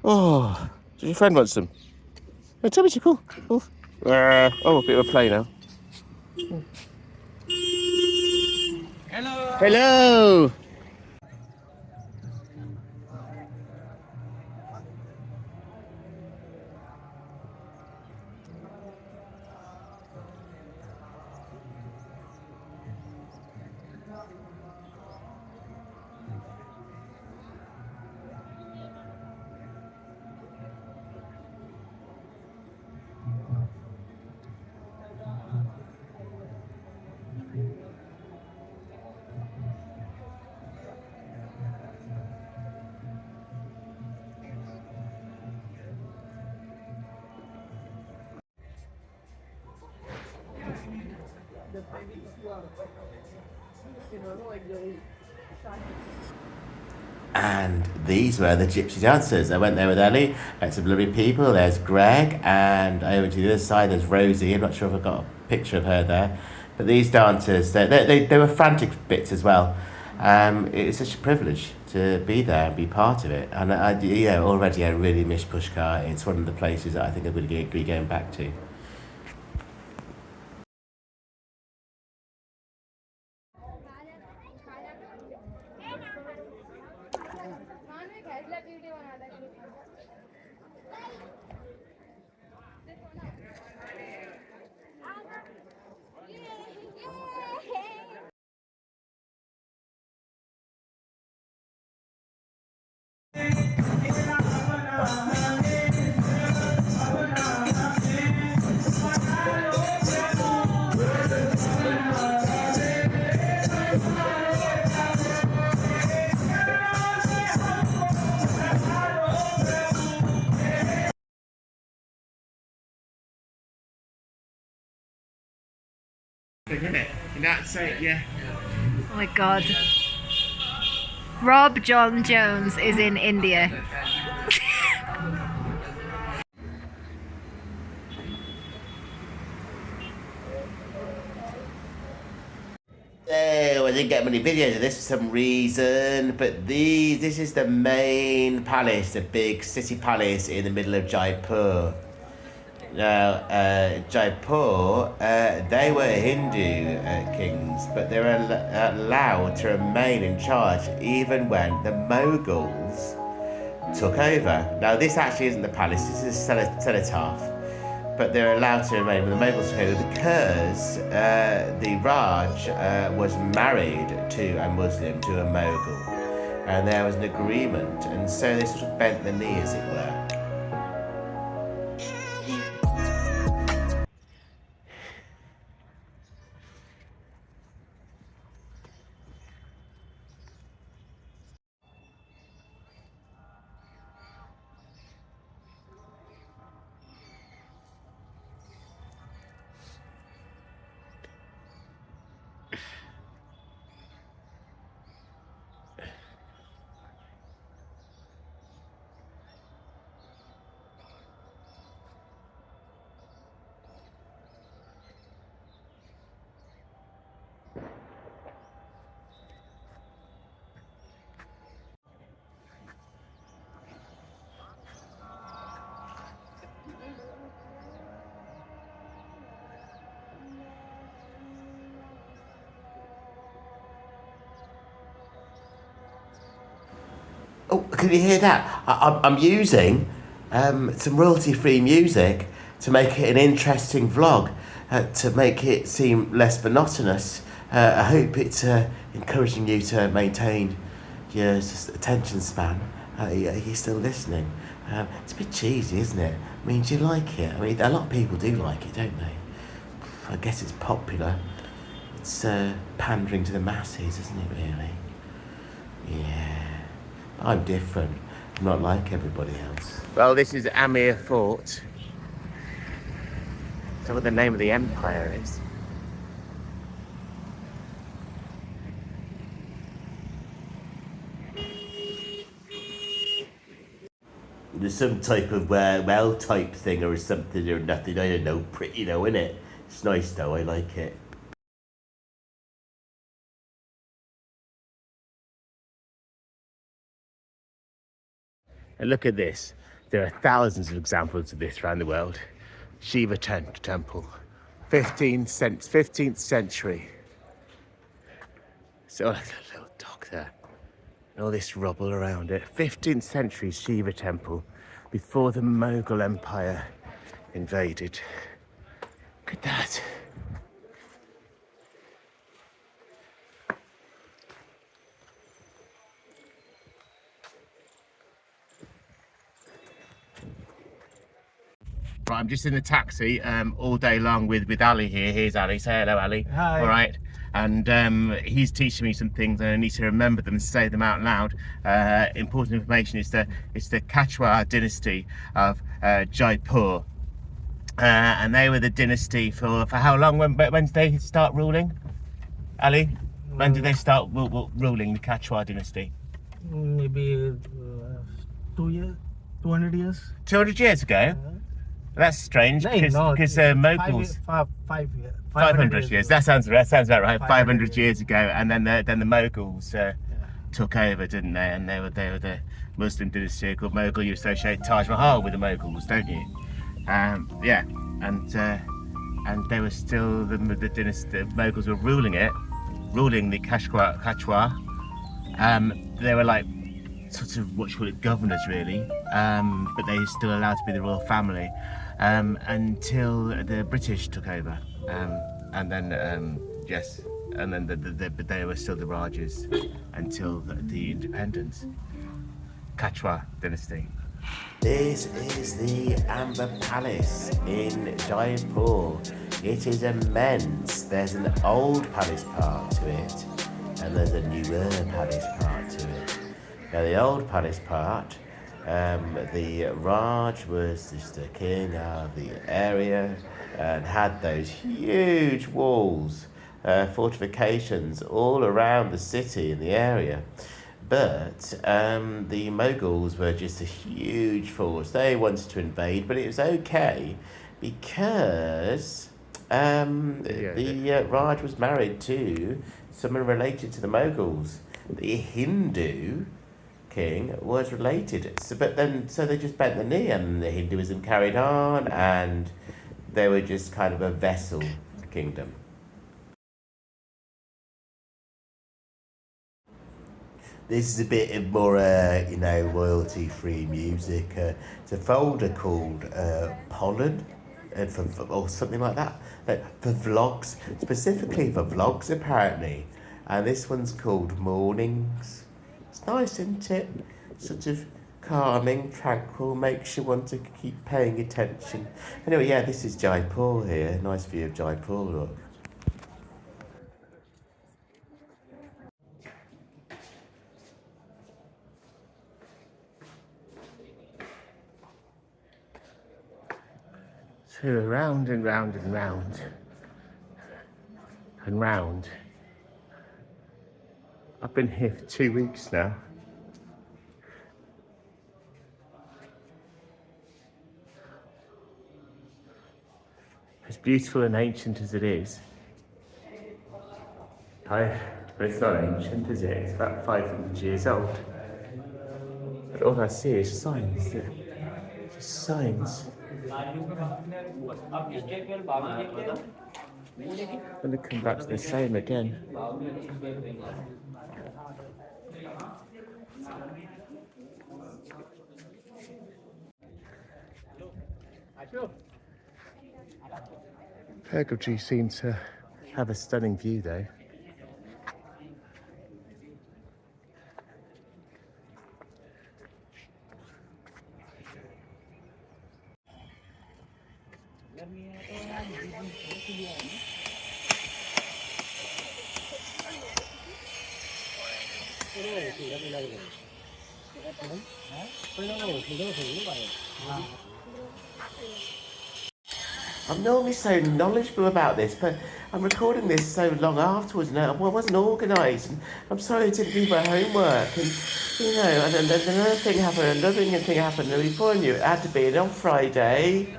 Oh, does your friend want some? Oh, Tommy tickle. Oh, a bit of a play now. Hello. Hello. And these were the gypsy dancers. I went there with Ellie, met some lovely people. There's Greg, and over to the other side there's Rosie. I'm not sure if I've got a picture of her there. But these dancers, they were frantic bits as well. It's such a privilege to be there and be part of it. And already I really miss Pushkar. It's one of the places that I think I'm going to be going back to. Isn't it? And that's it, yeah. Oh my god. Rob John Jones is in India. Oh, I didn't get many videos of this for some reason, but this is the main palace, the big city palace in the middle of Jaipur. Now, Jaipur, they were Hindu kings, but they were allowed to remain in charge even when the Mughals took over. Now, this actually isn't the palace, this is a cenotaph, but they're allowed to remain with the Mughals because the Raj was married to a Muslim, to a Mughal, and there was an agreement, and so they sort of bent the knee, as it were. Oh, can you hear that? I'm using some royalty-free music to make it an interesting vlog, to make it seem less monotonous. I hope it's encouraging you to maintain your attention span. Are you still listening? It's a bit cheesy, isn't it? I mean, do you like it? I mean, a lot of people do like it, don't they? I guess it's popular. It's pandering to the masses, isn't it, really? Yeah. I'm different. I'm not like everybody else. Well, this is Amir Fort. That's what the name of the empire is. There's some type of well type thing or something or nothing. I don't know. Pretty though, isn't it? It's nice though. I like it. And look at this. There are thousands of examples of this around the world. Shiva temple, 15th century. So there's a little dog there. And all this rubble around it. 15th century Shiva temple before the Mughal Empire invaded. Look at that. Right, I'm just in the taxi all day long with Ali here. Here's Ali. Say hello, Ali. Hi. All right. And he's teaching me some things, and I need to remember them and say them out loud. Important information is the Kachwa dynasty of Jaipur, and they were the dynasty for how long? When did they start ruling? Ali, when did they start ruling the Kachwa dynasty? Maybe 200 years. 200 years ago. That's strange because Mughals. 500 years. That sounds about right. 500 years ago, and then the Mughals took over, didn't they? And they were the Muslim dynasty called Mughal. You associate Taj Mahal with the Mughals, don't you? Yeah, and they were still the dynasty. The Mughals were ruling the Kachwa. They were like sort of what you call it, governors really, but they still allowed to be the royal family until the British took over, and then yes, and then they were still the Rajas until the independence. Kachwa dynasty. This is the Amber Palace in Jaipur. It is immense. There's an old palace part to it, and there's a newer palace part to it. Now, the old palace part, the Raj was just the king of the area and had those huge walls, fortifications all around the city and the area. But the Mughals were just a huge force. They wanted to invade, but it was okay because the Raj was married to someone related to the Mughals. The Hindu king was related, so they just bent the knee, and the Hinduism carried on, and they were just kind of a vassal kingdom. This is a bit of more, royalty-free music. It's a folder called Pollen, or something like that. For vlogs, specifically for vlogs apparently. And this one's called Mornings. It's nice, isn't it? Sort of calming, tranquil, makes you want to keep paying attention. Anyway, yeah, this is Jaipur here. Nice view of Jaipur, look. So round and round and round and round. I've been here for 2 weeks now. As beautiful and ancient as it is, but it's not ancient, is it? It's about 500 years old. But all I see is signs. Just signs. I'm going to come back to the same again. Purgatory seems to have a stunning view though. I'm normally so knowledgeable about this, but I'm recording this so long afterwards now. I wasn't organised, and I'm sorry I didn't do my homework. And you know, and then another thing happened, and before I knew it, had to be on Friday.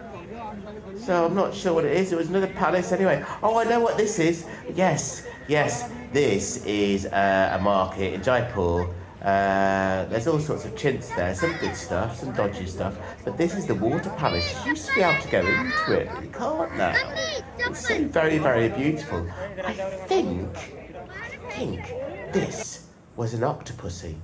So I'm not sure what it is. It was another palace anyway. Oh, I know what this is. Yes, this is a market in Jaipur. There's all sorts of chintz there, some good stuff, some dodgy stuff, but this is the water palace. You used to be able to go into it, but you can't now. It's so very, very beautiful. I think this was an octopusy.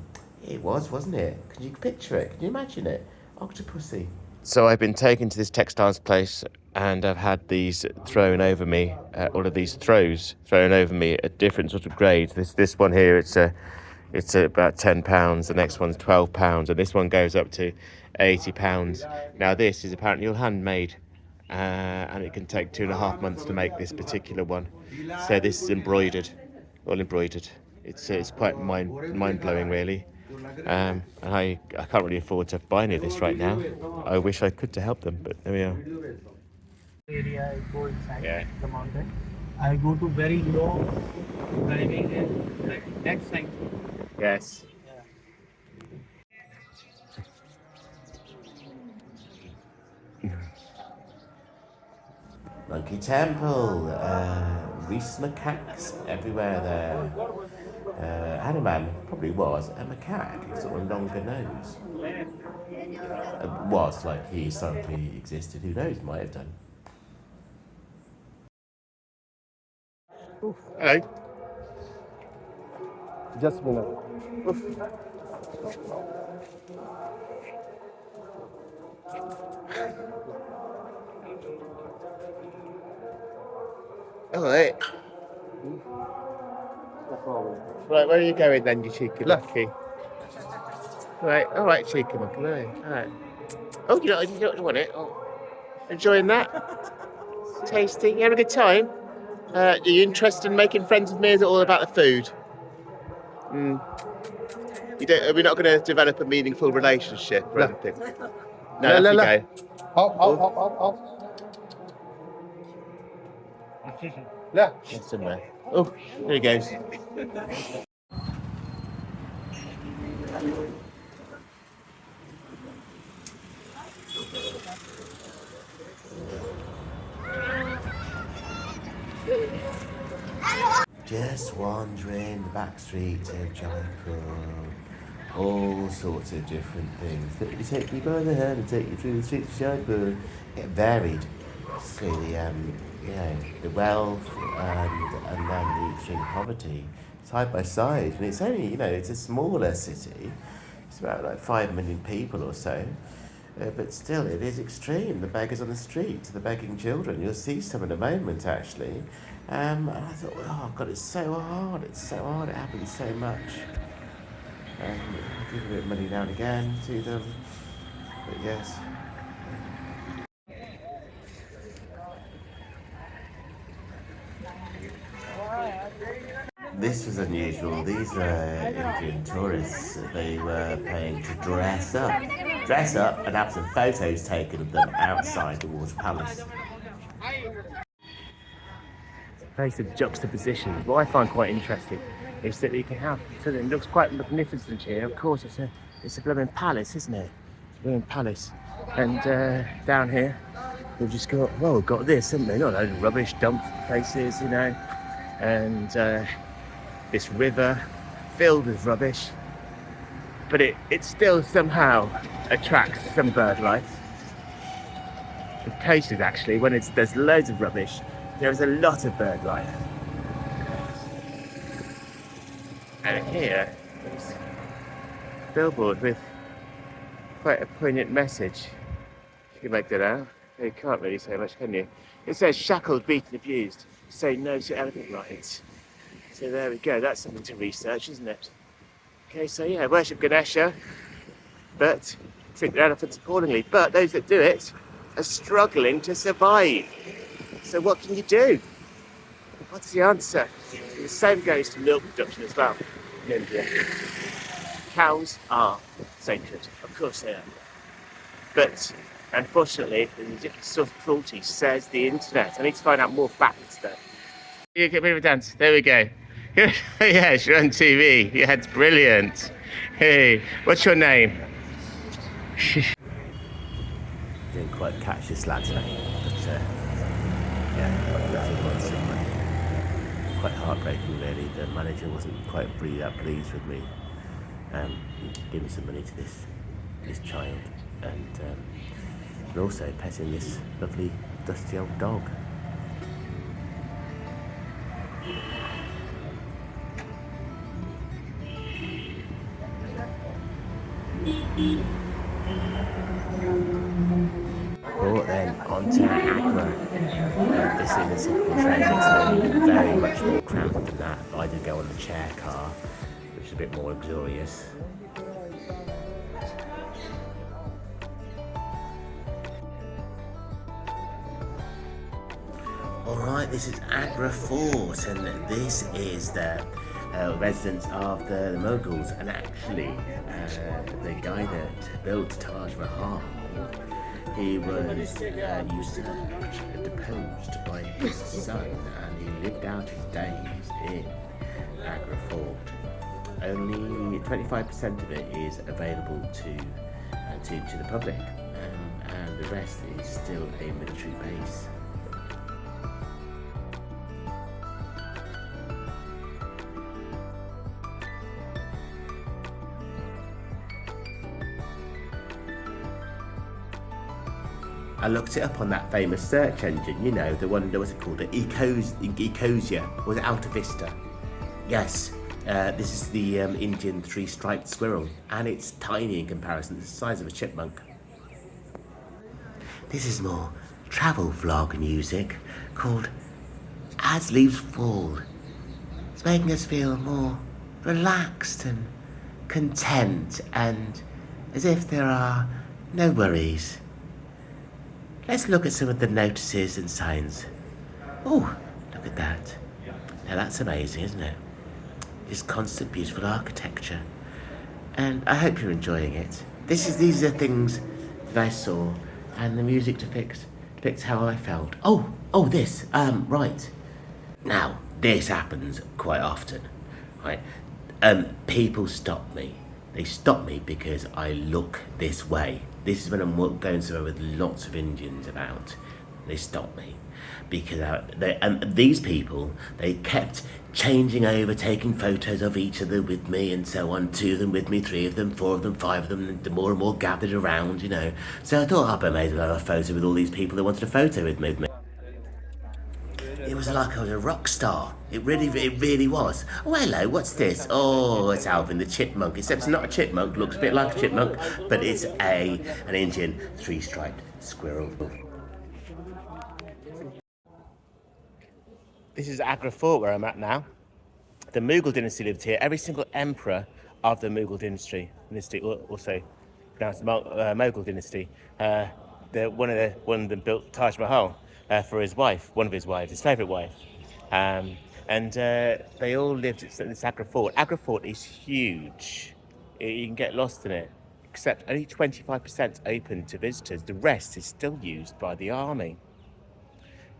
It was, wasn't it? Can you picture it? Can you imagine it? Octopusy. So I've been taken to this textiles place and I've had these thrown over me, all of these throws thrown over me at different sort of grades. This one here, it's about £10, the next one's £12, and this one goes up to £80. Now this is apparently all handmade, and it can take 2.5 months to make this particular one. So this is embroidered, all embroidered. It's quite mind-blowing really. And I can't really afford to buy any of this right now. I wish I could to help them, but there we are. Area, I go inside the mountain. I go to very low driving and like next time. Yes. Monkey Temple, Reese macaques everywhere there. Hanuman probably was a macaque, a sort of longer nose. Was, like he historically existed, who knows, might have done. Hello. Just a minute. All right. No problem. Right, where are you going then, you cheeky monkey? All right, cheeky monkey. All right. Oh, you don't want it? Oh. Enjoying that? Tasty? You having a good time? Are you interested in making friends with me? Is it all about the food? We're not going to develop a meaningful relationship or anything? No, off you go. Up. Yeah. That's in there. Oh, there he goes. Just wandering the back streets of Jaipur, all sorts of different things. Let me take you by the hand and take you through the streets of Jaipur. It varied. See the wealth and then the extreme poverty side by side. And it's only, it's a smaller city. It's about like 5 million people or so. But still, it is extreme. The beggars on the street, the begging children. You'll see some in a moment, actually. And I thought, oh God, it's so hard. It's so hard. It happens so much. I give a bit of money now and again to them. But yes. This was unusual. These are Indian tourists. They were paying to dress up and have some photos taken of them outside the water palace. Place of juxtapositions. What I find quite interesting is that you can have, so it looks quite magnificent here. Of course, it's a blooming palace, isn't it? It's a blooming palace. And down here, we've just got, well, we've got this, haven't we? Not a load of rubbish dump places, you know, and this river filled with rubbish. But it still somehow attracts some bird life. In cases, actually, when there's loads of rubbish, there's a lot of bird life. And here, there's a billboard with quite a poignant message. You can make that out. You can't really say much, can you? It says, shackled, beaten, abused, say no to elephant rights. So there we go, that's something to research, isn't it? Okay, so yeah, worship Ganesha, but treat their elephants accordingly. But those that do it are struggling to survive. So what can you do? What's the answer? The same goes to milk production as well in India. Cows are sacred, of course they are. But unfortunately, there's a different sort of cruelty, says the internet. I need to find out more facts though. You get a bit of a dance. There we go. Yes, you're on TV. Yeah, it's brilliant. Hey, what's your name? Didn't quite catch this lad's name, but yeah, quite heartbreaking really. The manager wasn't quite really that pleased with me. Giving some money to this child and also petting this lovely dusty old dog. Brought then onto Agra. This is a simple train. It's very much more cramped than that. I did go on the chair car, which is a bit more luxurious. Alright, this is Agra Fort, and this is the residence of the Mughals, and actually the guy that built Taj Mahal, he was deposed by his son, and he lived out his days in Agra Fort. Only 25% of it is available to the public, and the rest is still a military base. I looked it up on that famous search engine, you know, the one, what's it called, Ecosia, was it Alta Vista? Yes, this is the Indian three-striped squirrel, and it's tiny in comparison, it's the size of a chipmunk. This is more travel vlog music called As Leaves Fall. It's making us feel more relaxed and content, and as if there are no worries. Let's look at some of the notices and signs. Oh, look at that. Now that's amazing, isn't it? This constant beautiful architecture. And I hope you're enjoying it. These are things that I saw, and the music depicts how I felt. Oh, this, right. Now, this happens quite often, right? People stop me. They stop me because I look this way. This is when I'm going somewhere with lots of Indians about. They stop me because these people, they kept changing over, taking photos of each other with me and so on. 2 of them with me, 3 of them, 4 of them, 5 of them, and more and more gathered around, you know. So I thought, I may as well have a photo with all these people that wanted a photo with me. It was like I was a rock star. It really was. Oh, hello, what's this? Oh, it's Alvin the chipmunk. Except it's not a chipmunk, looks a bit like a chipmunk, but it's an Indian three-striped squirrel. This is Agra Fort where I'm at now. The Mughal dynasty lived here. Every single emperor of the Mughal dynasty, also pronounced Mughal dynasty, one of them built Taj Mahal for his wife, one of his wives, his favourite wife. And they all lived at this Agra Fort. Agra Fort is huge. You can get lost in it, except only 25% open to visitors. The rest is still used by the army.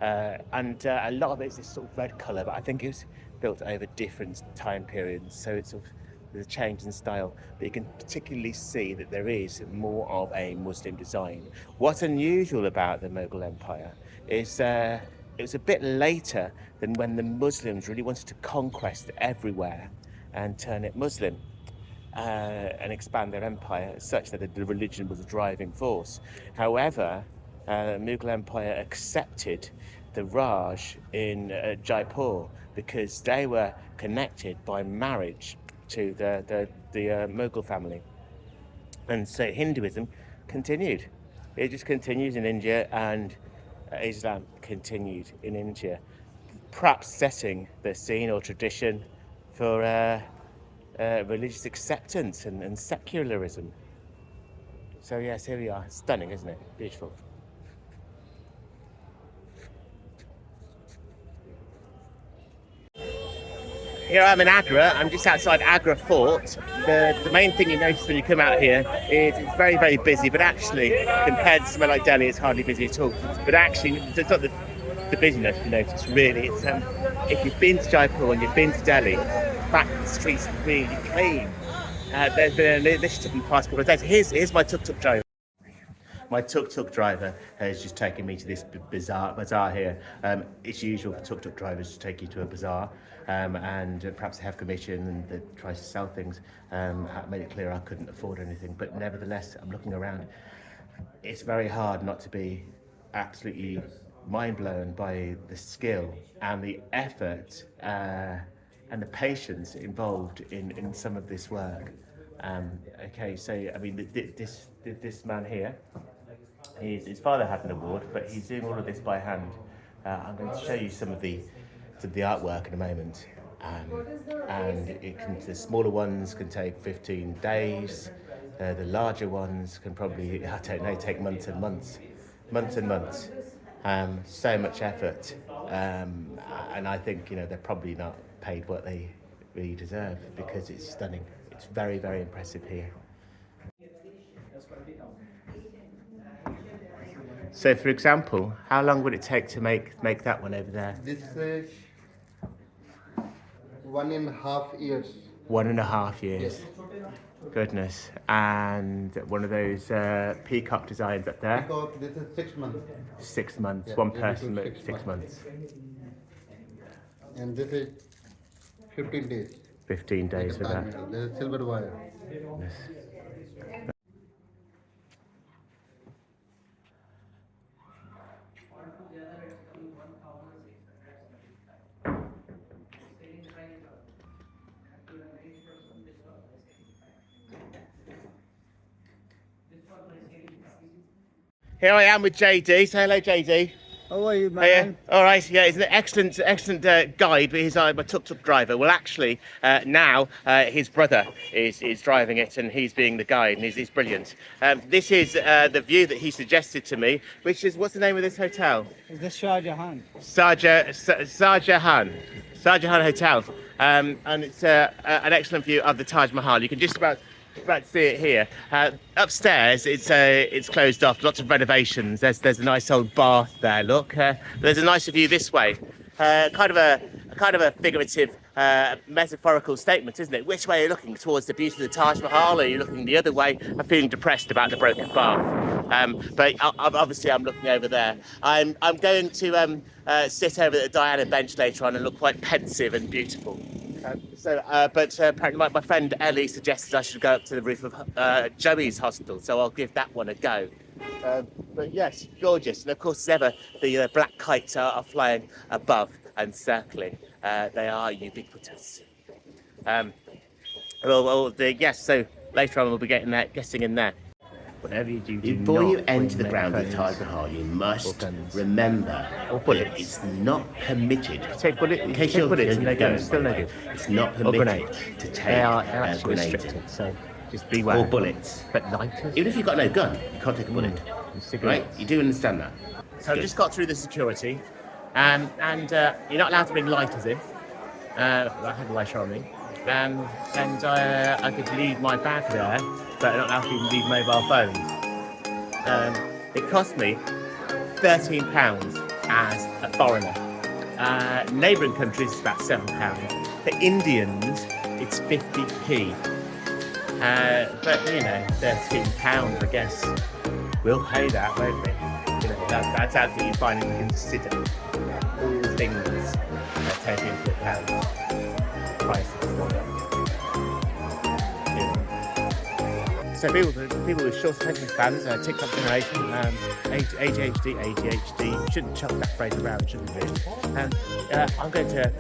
And a lot of it is this sort of red colour, but I think it was built over different time periods, so it's sort of, there's a change in style, but you can particularly see that there is more of a Muslim design. What's unusual about the Mughal Empire is it was a bit later than when the Muslims really wanted to conquest everywhere and turn it Muslim and expand their empire such that the religion was a driving force. However, the Mughal Empire accepted the Raj in Jaipur because they were connected by marriage to the Mughal family, and so Hinduism continued. It just continues in India, and Islam continued in India, perhaps setting the scene or tradition for religious acceptance and secularism. So yes, here we are. Stunning, isn't it? Beautiful. Here I am in Agra. I'm just outside Agra Fort. The main thing you notice when you come out here is it's very, very busy, but actually, compared to somewhere like Delhi, it's hardly busy at all. But actually, it's not the busyness you notice, really. It's if you've been to Jaipur and you've been to Delhi, in fact, the streets are really clean. There's been an initiative in the past couple of days. Here's my tuk-tuk driver. My tuk-tuk driver has just taken me to this bazaar here. It's usual for tuk-tuk drivers to take you to a bazaar and perhaps have commission and that tries to sell things. I made it clear I couldn't afford anything, but nevertheless, I'm looking around. It's very hard not to be absolutely mind-blown by the skill and the effort and the patience involved in some of this work. Okay, so I mean, this man here, his father had an award, but he's doing all of this by hand. I'm going to show you some of the artwork in a moment. And the smaller ones can take 15 days. The larger ones can probably, I don't know, take months and months. So much effort. And I think, they're probably not paid what they really deserve because it's stunning. It's very, very impressive here. So, for example, how long would it take to make that one over there? This is 1.5 years. 1.5 years. Yes. Goodness. And one of those peacock designs up there? Because this is 6 months. 6 months. Yeah, One this person, is 6 months. And this is 15 days. 15 days for that. This is silver wire. Yes. Here I am with JD. Say hello, JD. How are you, Hey, man? all right, yeah, he's an excellent guide, but he's my tuk-tuk driver. Well, actually, now his brother is driving it, and he's being the guide, and he's brilliant. This is the view that he suggested to me, which is, what's the name of this hotel? This is Shah Jahan. Shah Jahan Hotel, and it's an excellent view of the Taj Mahal. You can just about see it here. Upstairs, it's closed off. Lots of renovations. There's a nice old bath there. Look, there's a nicer view this way. Kind of a figurative, metaphorical statement, isn't it? Which way are you looking? Towards the beauty of the Taj Mahal, or are you looking the other way? I'm feeling depressed about the broken bath. But obviously, I'm looking over there. I'm going to sit over at the Diana bench later on and look quite pensive and beautiful. But apparently my friend Ellie suggested I should go up to the roof of Joey's hostel, so I'll give that one a go. But yes, gorgeous. And of course, as ever, the black kites are flying above and circling. They are ubiquitous. Yes, so later on we'll be guessing in there. Whatever you do, Before you enter the grounds of Taj Mahal, you must remember that it's not permitted. In case you're bullets and they're going, guns, still no good. it's not Or permitted grenades. to take They're a actually grenade restricted, so just beware. or bullets. But lighters? Even if you've got no gun, you can't take a bullet. Right? Cigarettes. You do understand that? So I've just got through the security, and you're not allowed to bring lighters in. I had a lighter on me. I could leave my bag there, but I'm not allowed to leave mobile phones. It cost me £13 as a foreigner. Neighbouring countries, it's about £7. For Indians, it's 50p. But you know, £13, I guess. We'll pay that, won't we? You know, that's absolutely fine if you consider all things taken into account. Prices. So people with short attention spans, TikTok generation, ADHD, shouldn't chuck that phrase around, shouldn't we? I'm going to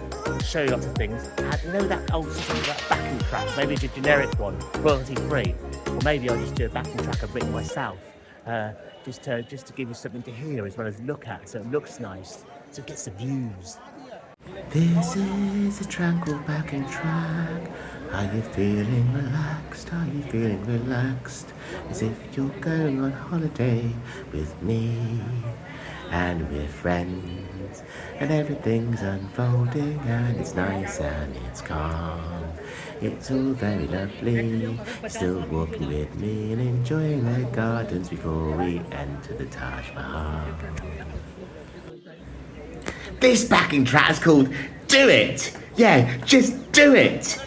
show you lots of things. You know that old system, that backing track, maybe it's a generic one, royalty free, or maybe I'll just do a backing track I've written myself, just to give you something to hear as well as look at, so it looks nice, so it gets the views. This is a tranquil backing track. Are you feeling relaxed? Are you feeling relaxed? As if you're going on holiday with me and with friends, and everything's unfolding and it's nice and it's calm. It's all very lovely. Still walking with me and enjoying the gardens before we enter the Taj Mahal. This backing track is called Do It! Yeah, just do it!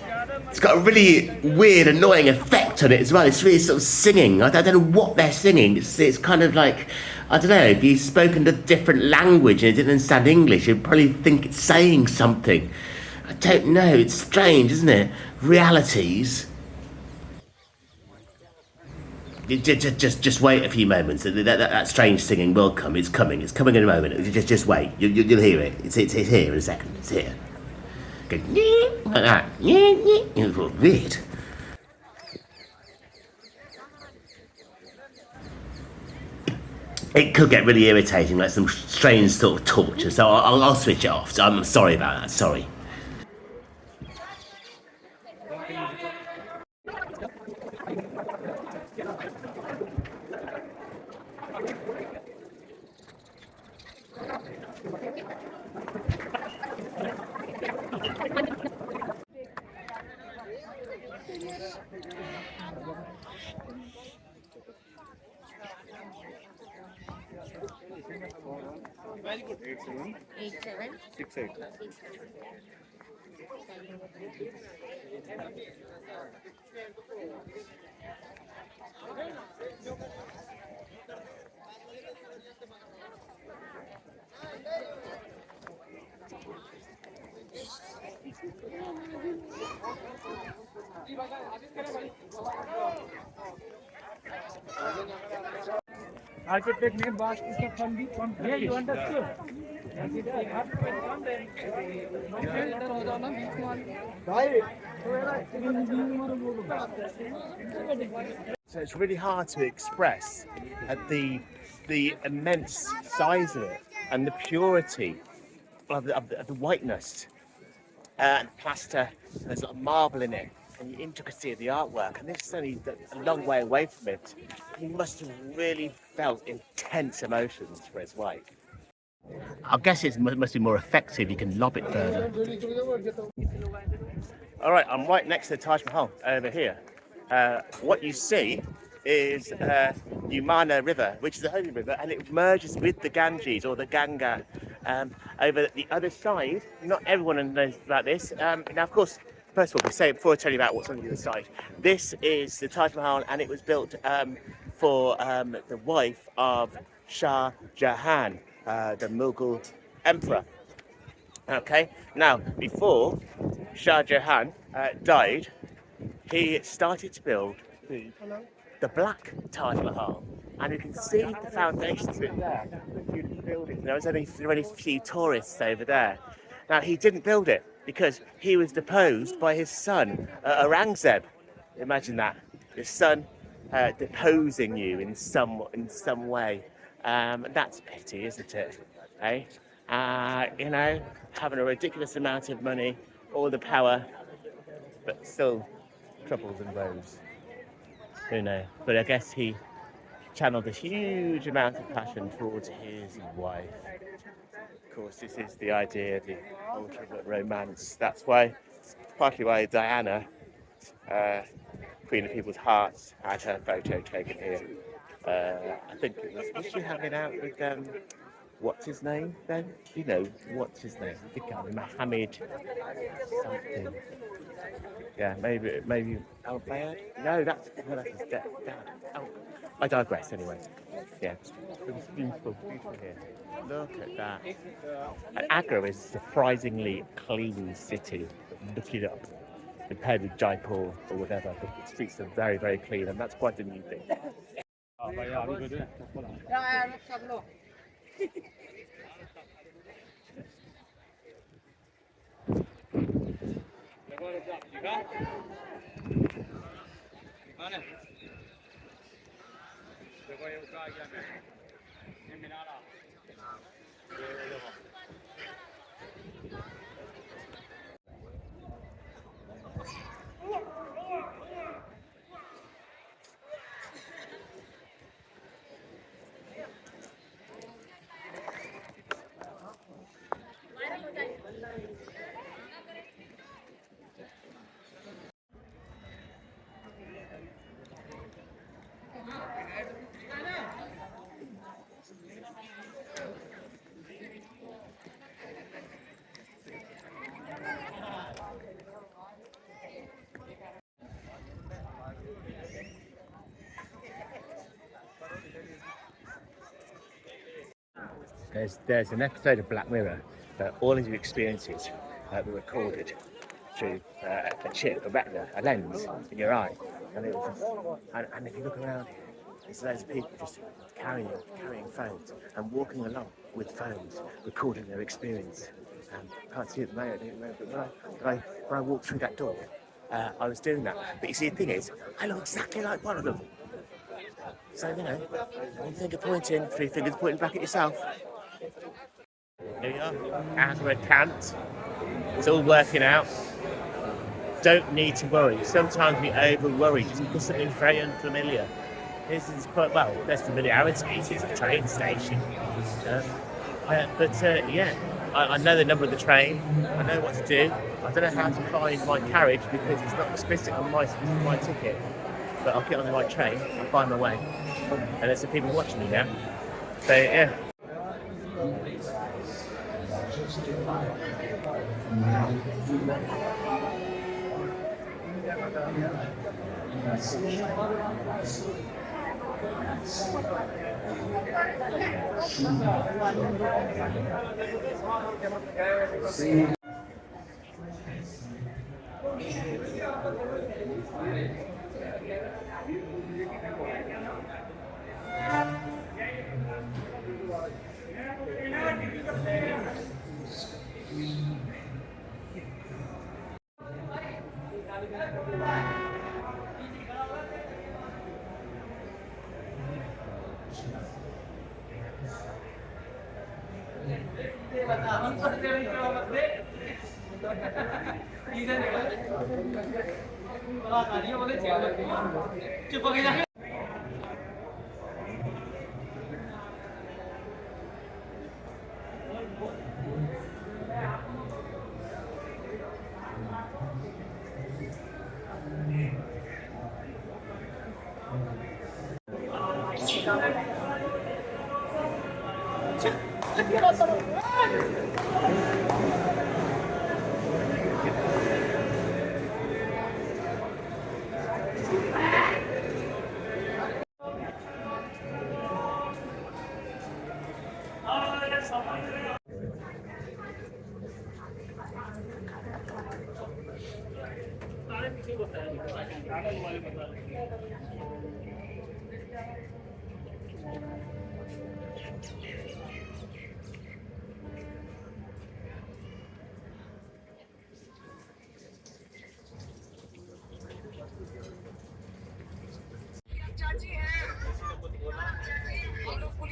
It's got a really weird, annoying effect on it as well. It's really sort of singing. I don't know what they're singing. It's kind of like, I don't know, if you've spoken a different language and it didn't understand English, you'd probably think it's saying something. I don't know, it's strange, isn't it? Realities. Just wait a few moments. That strange singing will come. It's coming in a moment. Just wait. You'll hear it. It's here in a second. It's here. Go like that. It's weird. It could get really irritating, like some strange sort of torture. So I'll switch it off. So I'm sorry about that. Sorry. Architect name was from the yeah, you understood. So it's really hard to express the immense size of it and the purity of the whiteness. And plaster, there's a lot of marble in it, and the intricacy of the artwork. And this is only a long way away from it. He must have really felt intense emotions for his wife. I guess it must be more effective. You can lob it further. All right, I'm right next to the Taj Mahal over here. What you see is Yamuna River, which is a holy river, and it merges with the Ganges or the Ganga over the other side. Not everyone knows about this. Now, of course, first of all, before I tell you about what's on the other side, this is the Taj Mahal, and it was built for the wife of Shah Jahan, the Mughal emperor. Okay, now before Shah Jahan died, he started to build the Black Taj Mahal, and you can see the foundations of it there. The beautiful building. There are only a few tourists over there. Now, he didn't build it because he was deposed by his son, Aurangzeb. Imagine that. His son deposing you in some way. That's a pity, isn't it? Eh? You know, having a ridiculous amount of money, all the power, but still troubles and woes. Who knows? But I guess he channeled a huge amount of passion towards his wife. Of course, this is the idea of the ultimate romance. That's why, partly why Diana, Queen of People's Hearts, had her photo taken here. I think it was she hanging out with what's his name then? You know, what's his name? The guy, Mohammed something. Yeah, maybe Al Fayed? No, that's his dad. Oh, I digress anyway. Yeah, it was beautiful here. Look at that. And Agra is a surprisingly clean city. Look it up. Compared with Jaipur or whatever, the streets are very, very clean, and that's quite a new thing. There's an episode of Black Mirror that all of your experiences were recorded through a chip, a retina, a lens in your eye, and it was and if you look around here, there's loads of people just carrying phones and walking along with phones, recording their experience. Can't see it at the moment, but when I walked through that door, I was doing that. But you see, the thing is, I look exactly like one of them. So, you know, one finger pointing, three fingers pointing back at yourself. Here you are, Agra Cant. It's all working out. Don't need to worry. Sometimes we over worry just because something's very unfamiliar. This is quite, well, there's familiarity. It's a train station. Yeah, I know the number of the train. I know what to do. I don't know how to find my carriage because it's not explicit on my ticket. But I'll get on the right train and find my way. And there's some people watching me now. So, yeah.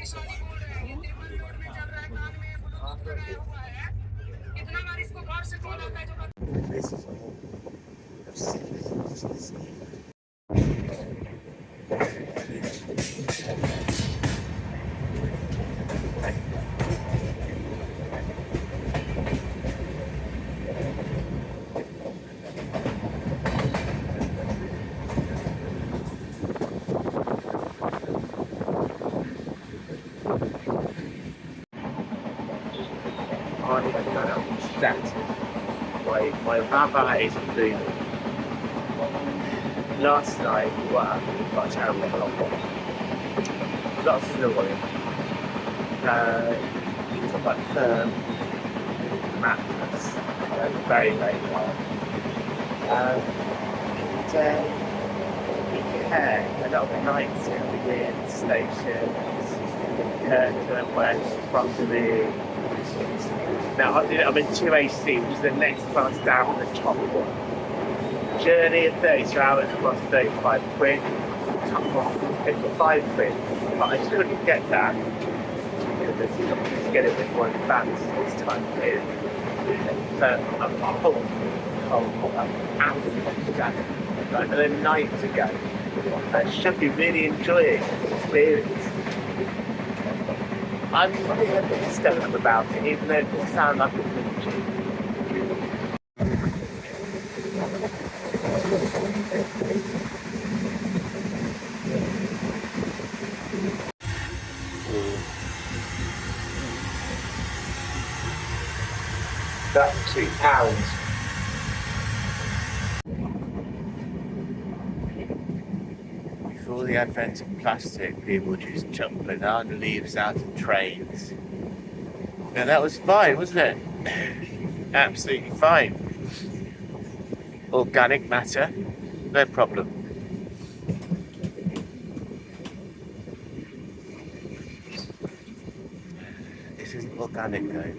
This is my rabbi is booming. Last night, wow, got a terrible cold. Lots of snoring. It's about firm mattress. Very, very well. And a lot of nights in the weird stations, Curtain West, from me. Now I'm in 2AC, which is the next class down the top one. Journey of 32 hours cost 35 quid. Top one, 55 quid. But I just couldn't get that because you got to get it a bit more advanced this time of year. So I'm full. I'm absolutely shattered. Like a night ago. I should be really enjoying this experience. I'm just a bit stoked about it, even though it doesn't sound like it's cheap. That's £2. Before the advent of plastic, people just chucked banana leaves out of trains. Now that was fine, wasn't it? Absolutely fine. Organic matter, no problem. This isn't organic though.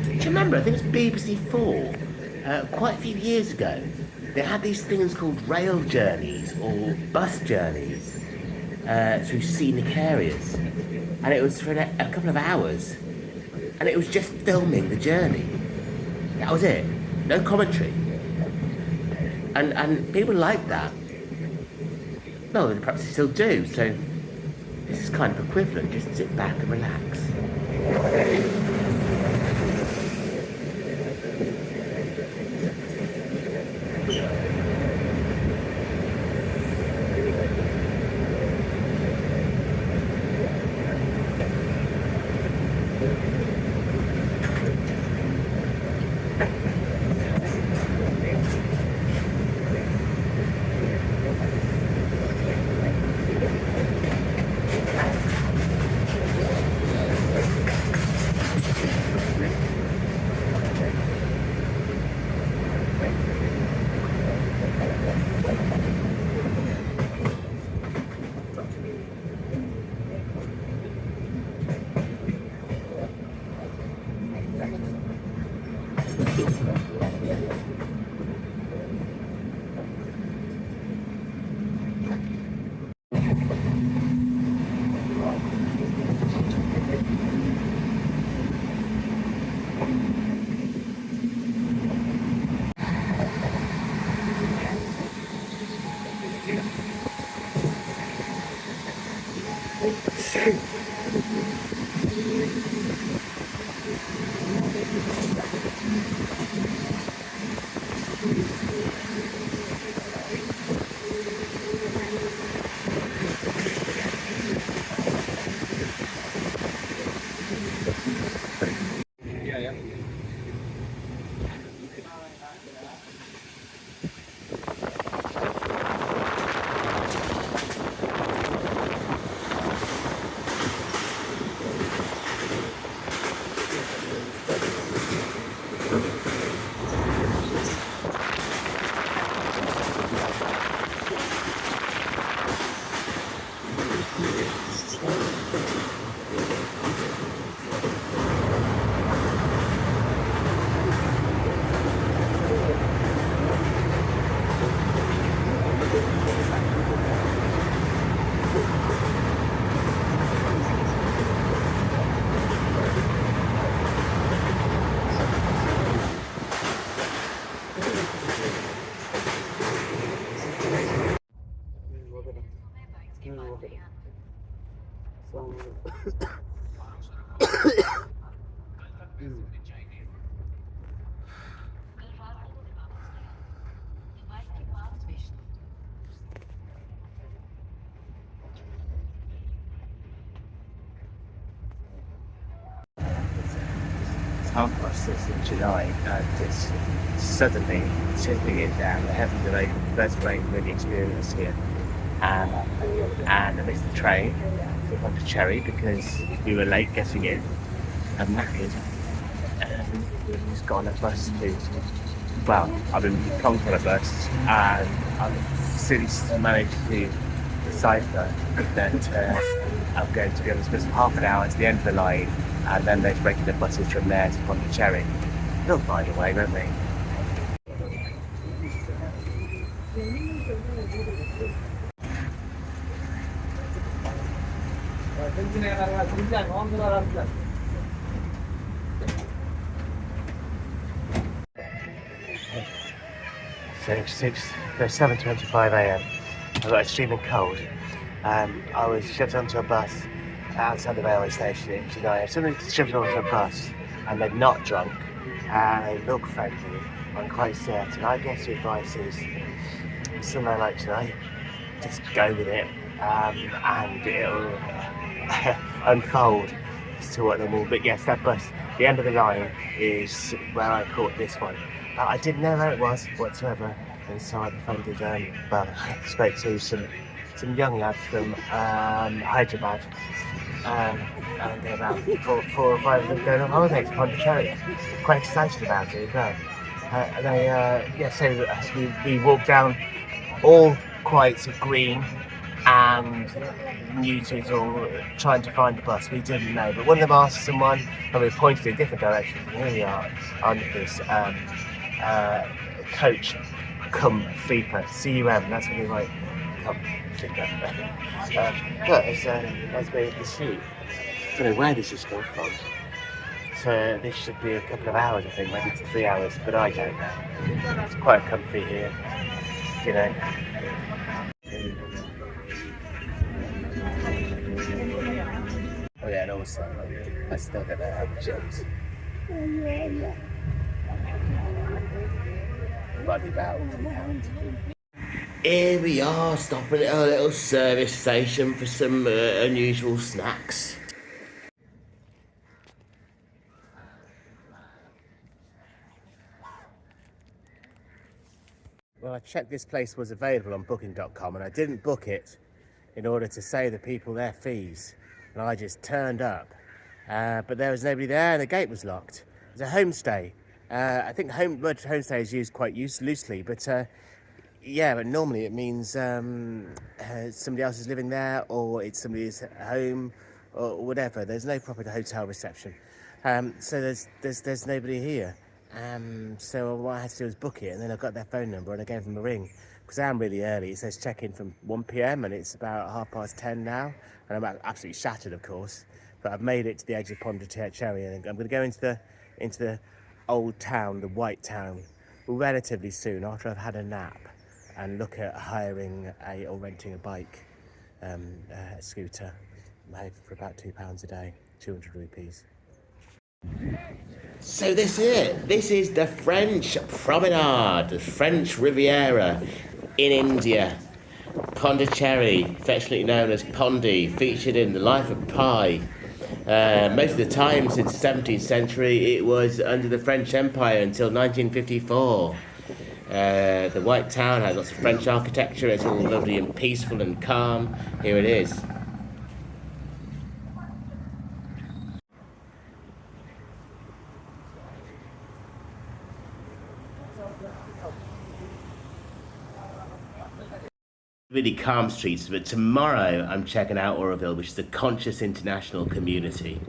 Do you remember, I think it's BBC4, quite a few years ago, they had these things called rail journeys or bus journeys through scenic areas. And it was for a couple of hours. And it was just filming the journey. That was it. No commentary. And people like that. Well, perhaps they still do, so this is kind of equivalent. Just sit back and relax. It's half past 6 in July, and it's suddenly tipping it down. The heavens are open, first rain really experienced here. And I missed the train to Pondicherry because we were late getting in. I'm knackered. And we've just got on a bus to, well, I've been plonked on a bus, and I've since managed to decipher that I'm going to be on this bus for half an hour to the end of the line, and then they're breaking the buses from there to Pondicherry. They'll find a way, won't they? So 7:25 a.m. I got extremely cold. I was shoved onto a bus outside the railway station in July. If somebody shoved onto a bus and they're not drunk and they look friendly, I'm quite certain I guess the advice is somewhere like tonight, just go with it, and it'll unfold as to what they mean. But yes, that bus, the end of the line is where I caught this one. I didn't know where it was whatsoever, and so I befriended, spoke to some young lads from Hyderabad, and about four or five of them going on holiday to Pondicherry. Quite excited about it as well. We walked down all quite green and muted or trying to find the bus. We didn't know, but one of them asked someone, and we pointed in a different direction. And here we are on this coach cum sleeper, CUM. That's what we write. Cum sleeper. Look, let's be the shoot. I don't know where this has come from. So this should be a couple of hours, I think, maybe 3 hours, but I don't know. It's quite comfy here, you know. Oh yeah, and also, I still don't know how much it is. Might be about £2. Here we are, stopping at a little service station for some unusual snacks. Well, I checked this place was available on booking.com, and I didn't book it in order to save the people their fees. And I just turned up. But there was nobody there, and the gate was locked. It was a homestay. I think word homestay is used quite loosely, but yeah, but normally it means somebody else is living there, or it's somebody's home, or whatever. There's no proper hotel reception, so there's nobody here. So what I had to do was book it, and then I got their phone number and I gave them a ring because I'm really early. It says check in from 1 p.m. and it's about 10:30 now, and I'm absolutely shattered, of course. But I've made it to the edge of Pondicherry, and I'm going to go into the old town, the White Town, relatively soon after I've had a nap, and look at hiring or renting a bike, a scooter, maybe for about £2 a day, 200 rupees. So this is it. This is the French Promenade, the French Riviera in India. Pondicherry, affectionately known as Pondi, featured in The Life of Pi. Most of the time since the 17th century, it was under the French Empire until 1954. The White Town has lots of French architecture. It's all lovely and peaceful and calm. Here it is. Really calm streets, but tomorrow I'm checking out Auroville, which is a conscious international community.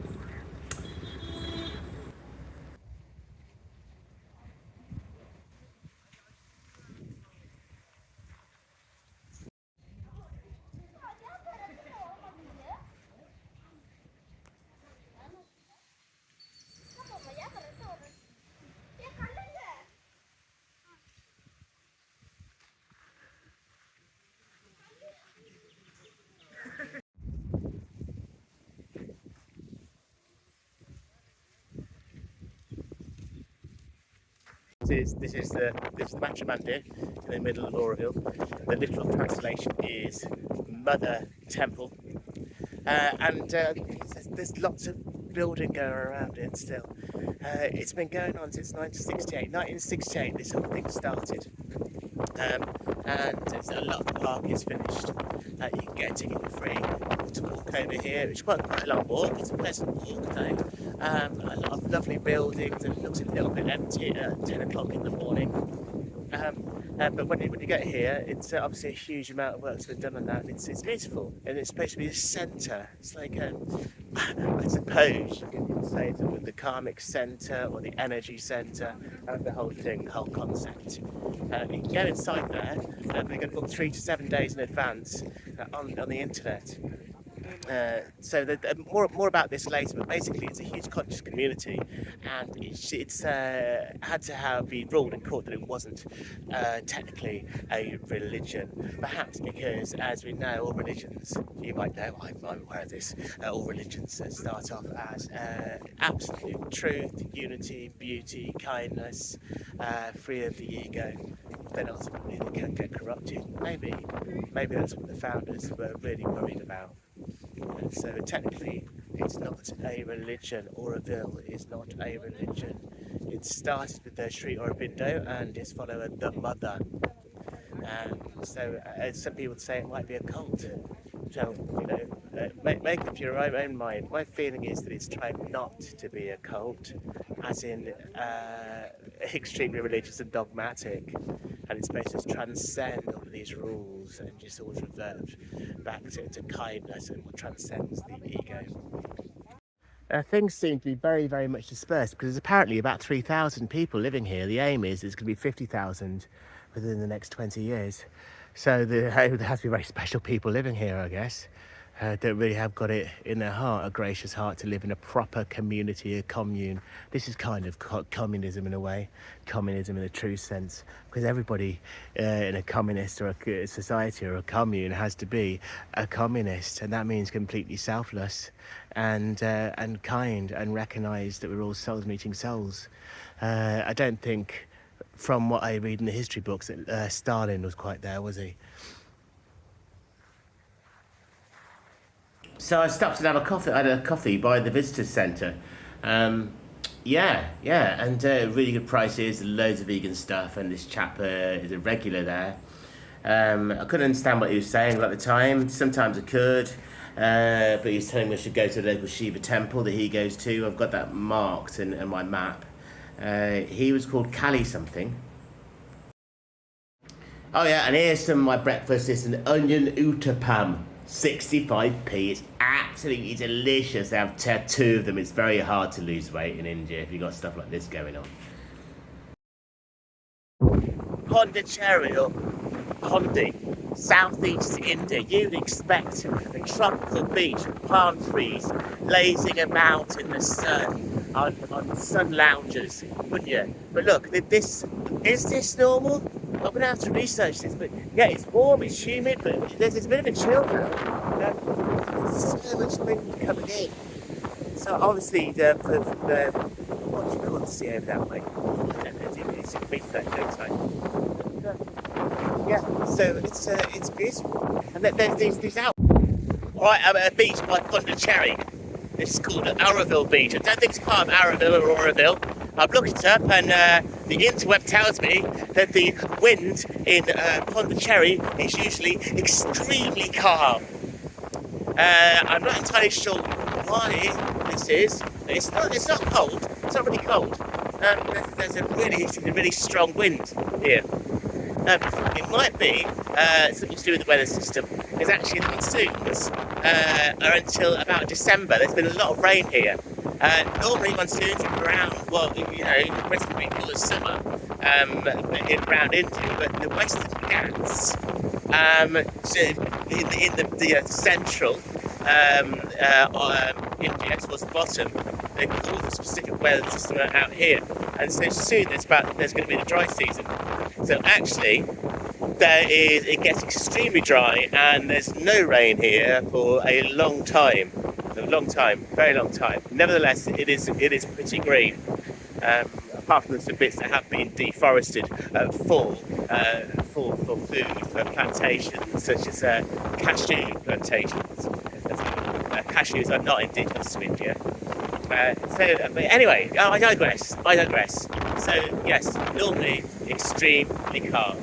this is the Matcha Mandir in the middle of Auroville. The literal translation is Mother Temple, and there's lots of building going around it still. It's been going on since 1968. 1968, this whole thing started. And a lot of the park is finished. You can get a ticket for free to walk over here. It's quite a long walk. It's a pleasant walk though. A lot of lovely buildings, and it looks a little bit empty at 10 o'clock in the morning. But when you get here, it's obviously a huge amount of work's been done on that. It's beautiful, and it's supposed to be a centre. It's like I suppose you can say the karmic centre or the energy centre of the whole thing, the whole concept. You can go inside there, and they're going to book 3 to 7 days in advance on the internet. So more about this later, but basically it's a huge conscious community, and it's had to be ruled in court that it wasn't technically a religion, perhaps because, as we know, all religions, you might know, I'm aware of this, all religions start off as absolute truth, unity, beauty, kindness, free of the ego. Then ultimately they can get corrupted. Maybe that's what the founders were really worried about. And so technically it's not a religion. Auroville is not a religion. It started with the Sri Aurobindo and is followed the Mother. So as some people say, it might be a cult. So, make up your own mind. My feeling is that it's trying not to be a cult, as in extremely religious and dogmatic, and it's supposed to transcend all of these rules and just sort of revert back to kindness and what transcends the ego. Things seem to be very, very much dispersed because there's apparently about 3,000 people living here. The aim is it's going to be 50,000 within the next 20 years. So there has to be very special people living here, I guess, that really have got it in their heart, a gracious heart, to live in a proper community, a commune. This is kind of communism in a way, communism in a true sense, because everybody in a communist or a society or a commune has to be a communist, and that means completely selfless and kind, and recognise that we're all souls meeting souls. I don't think, from what I read in the history books, that Stalin was quite there, was he? So I stopped and had a coffee by the visitor centre. And really good prices, loads of vegan stuff, and this chap is a regular there. I couldn't understand what he was saying at the time. Sometimes I could, but he was telling me I should go to the local Shiva temple that he goes to. I've got that marked in my map. He was called Kali something. Oh yeah, and here's some of my breakfast. It's an onion uttapam, 65p. It's absolutely delicious. They have two of them. It's very hard to lose weight in India if you've got stuff like this going on. Pondicherry or Pondi, southeast India. You'd expect a tropical beach with palm trees lazing about in the sun on sun loungers, wouldn't you? But look, is this normal? I'm going to have to research this, but yeah, it's warm, it's humid, but there's a bit of a chill now. There's so much wind coming in. So obviously, what do you call the sea over that way? It's a research, don't I? Yeah, so it's beautiful. And there's these out. Right, I'm at a beach by Pondicherry. It's called Auroville Beach. I don't think it's part of Auroville or Auroville. I've looked it up, and the interweb tells me that the wind in Pondicherry is usually extremely calm. I'm not entirely sure why this is. It's not cold. It's not really cold. There's a really strong wind here. It might be something to do with the weather system, because actually the monsoons are until about December. There's been a lot of rain here. Normally monsoons are around, Western we call it summer, around India, but the Western Ghats, in the central India towards the bottom, they call the specific weather system out here. And so soon there's going to be the dry season. So actually, it gets extremely dry, and there's no rain here for a long time, very long time. Nevertheless, it is pretty green. apart from some bits that have been deforested for food, for plantations such as cashew plantations. Cashews are not indigenous to India. But anyway, I digress. So yes, normally extremely calm.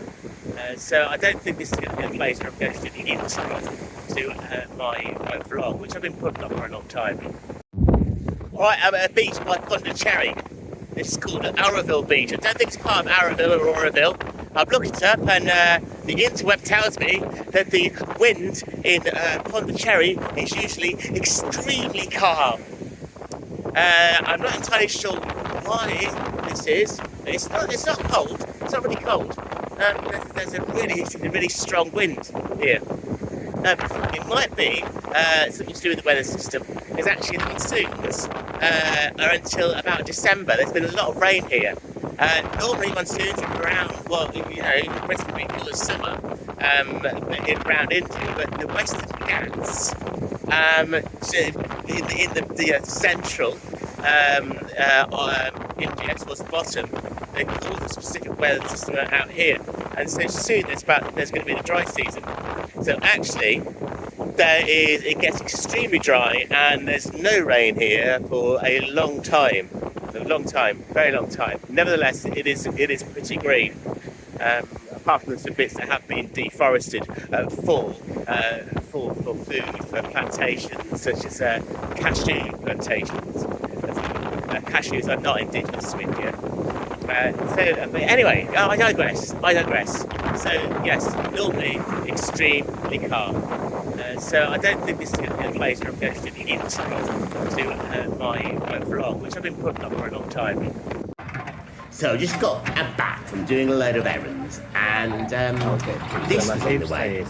So I don't think this is going to be a place where I'm going to do the intro to my vlog, which I've been putting up for a long time. Alright, I'm at a beach by Pondicherry. It's called Auroville Beach. I don't think it's part of Auroville or Auroville. I've looked it up and the interweb tells me that the wind in Pondicherry is usually extremely calm. I'm not entirely sure why this is. It's not cold. It's not really cold. There's a really strong wind here. It might be something to do with the weather system. Because actually the monsoons are until about December. There's been a lot of rain here. Normally monsoons are around, well, Britain we call it summer around India, but the Western Ghats, in the central India towards the bottom, they call the specific weather system out here. And so soon there's going to be the dry season. So actually, it gets extremely dry and there's no rain here for a long time, very long time. Nevertheless, it is pretty green, apart from some bits that have been deforested for food, for plantations such as cashew plantations. Cashews are not indigenous to India. But anyway, I digress. So yes, normally extremely calm. So I don't think this is going to be a place where I'm going to do the intro to my vlog, which I've been putting up for a long time. So I just got back from doing a load of errands, and this was in the way.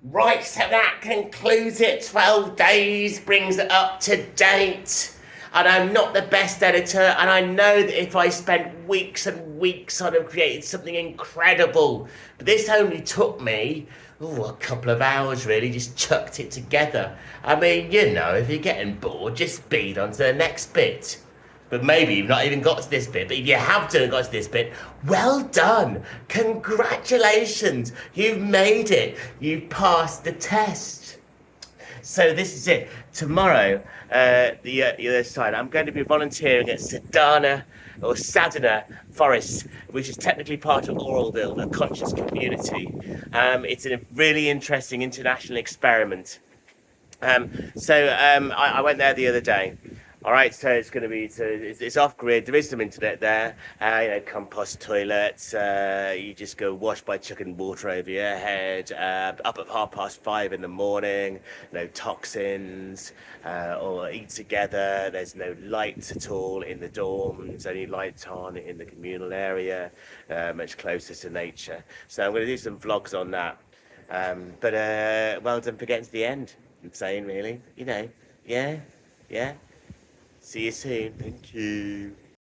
Right, so that concludes it. 12 days brings it up to date. And I'm not the best editor, and I know that if I spent weeks and weeks, I'd have created something incredible. But this only took me, a couple of hours really, just chucked it together. I mean, if you're getting bored, just speed on to the next bit. But maybe you've not even got to this bit, but if you have got to this bit, well done. Congratulations, you've made it. You've passed the test. So this is it. Tomorrow, the other side, I'm going to be volunteering at Sadhana Forest, which is technically part of Auroville, a conscious community. It's a really interesting international experiment. I went there the other day. All right, so it's going to be, it's off grid. There is some internet there, compost toilets. You just go wash by chucking water over your head. Up at 5:30 in the morning. No toxins, or eat together. There's no lights at all in the dorms. Only lights on in the communal area, much closer to nature. So I'm going to do some vlogs on that. But well done for getting to the end. I'm saying, really, yeah. See you soon. Thank you.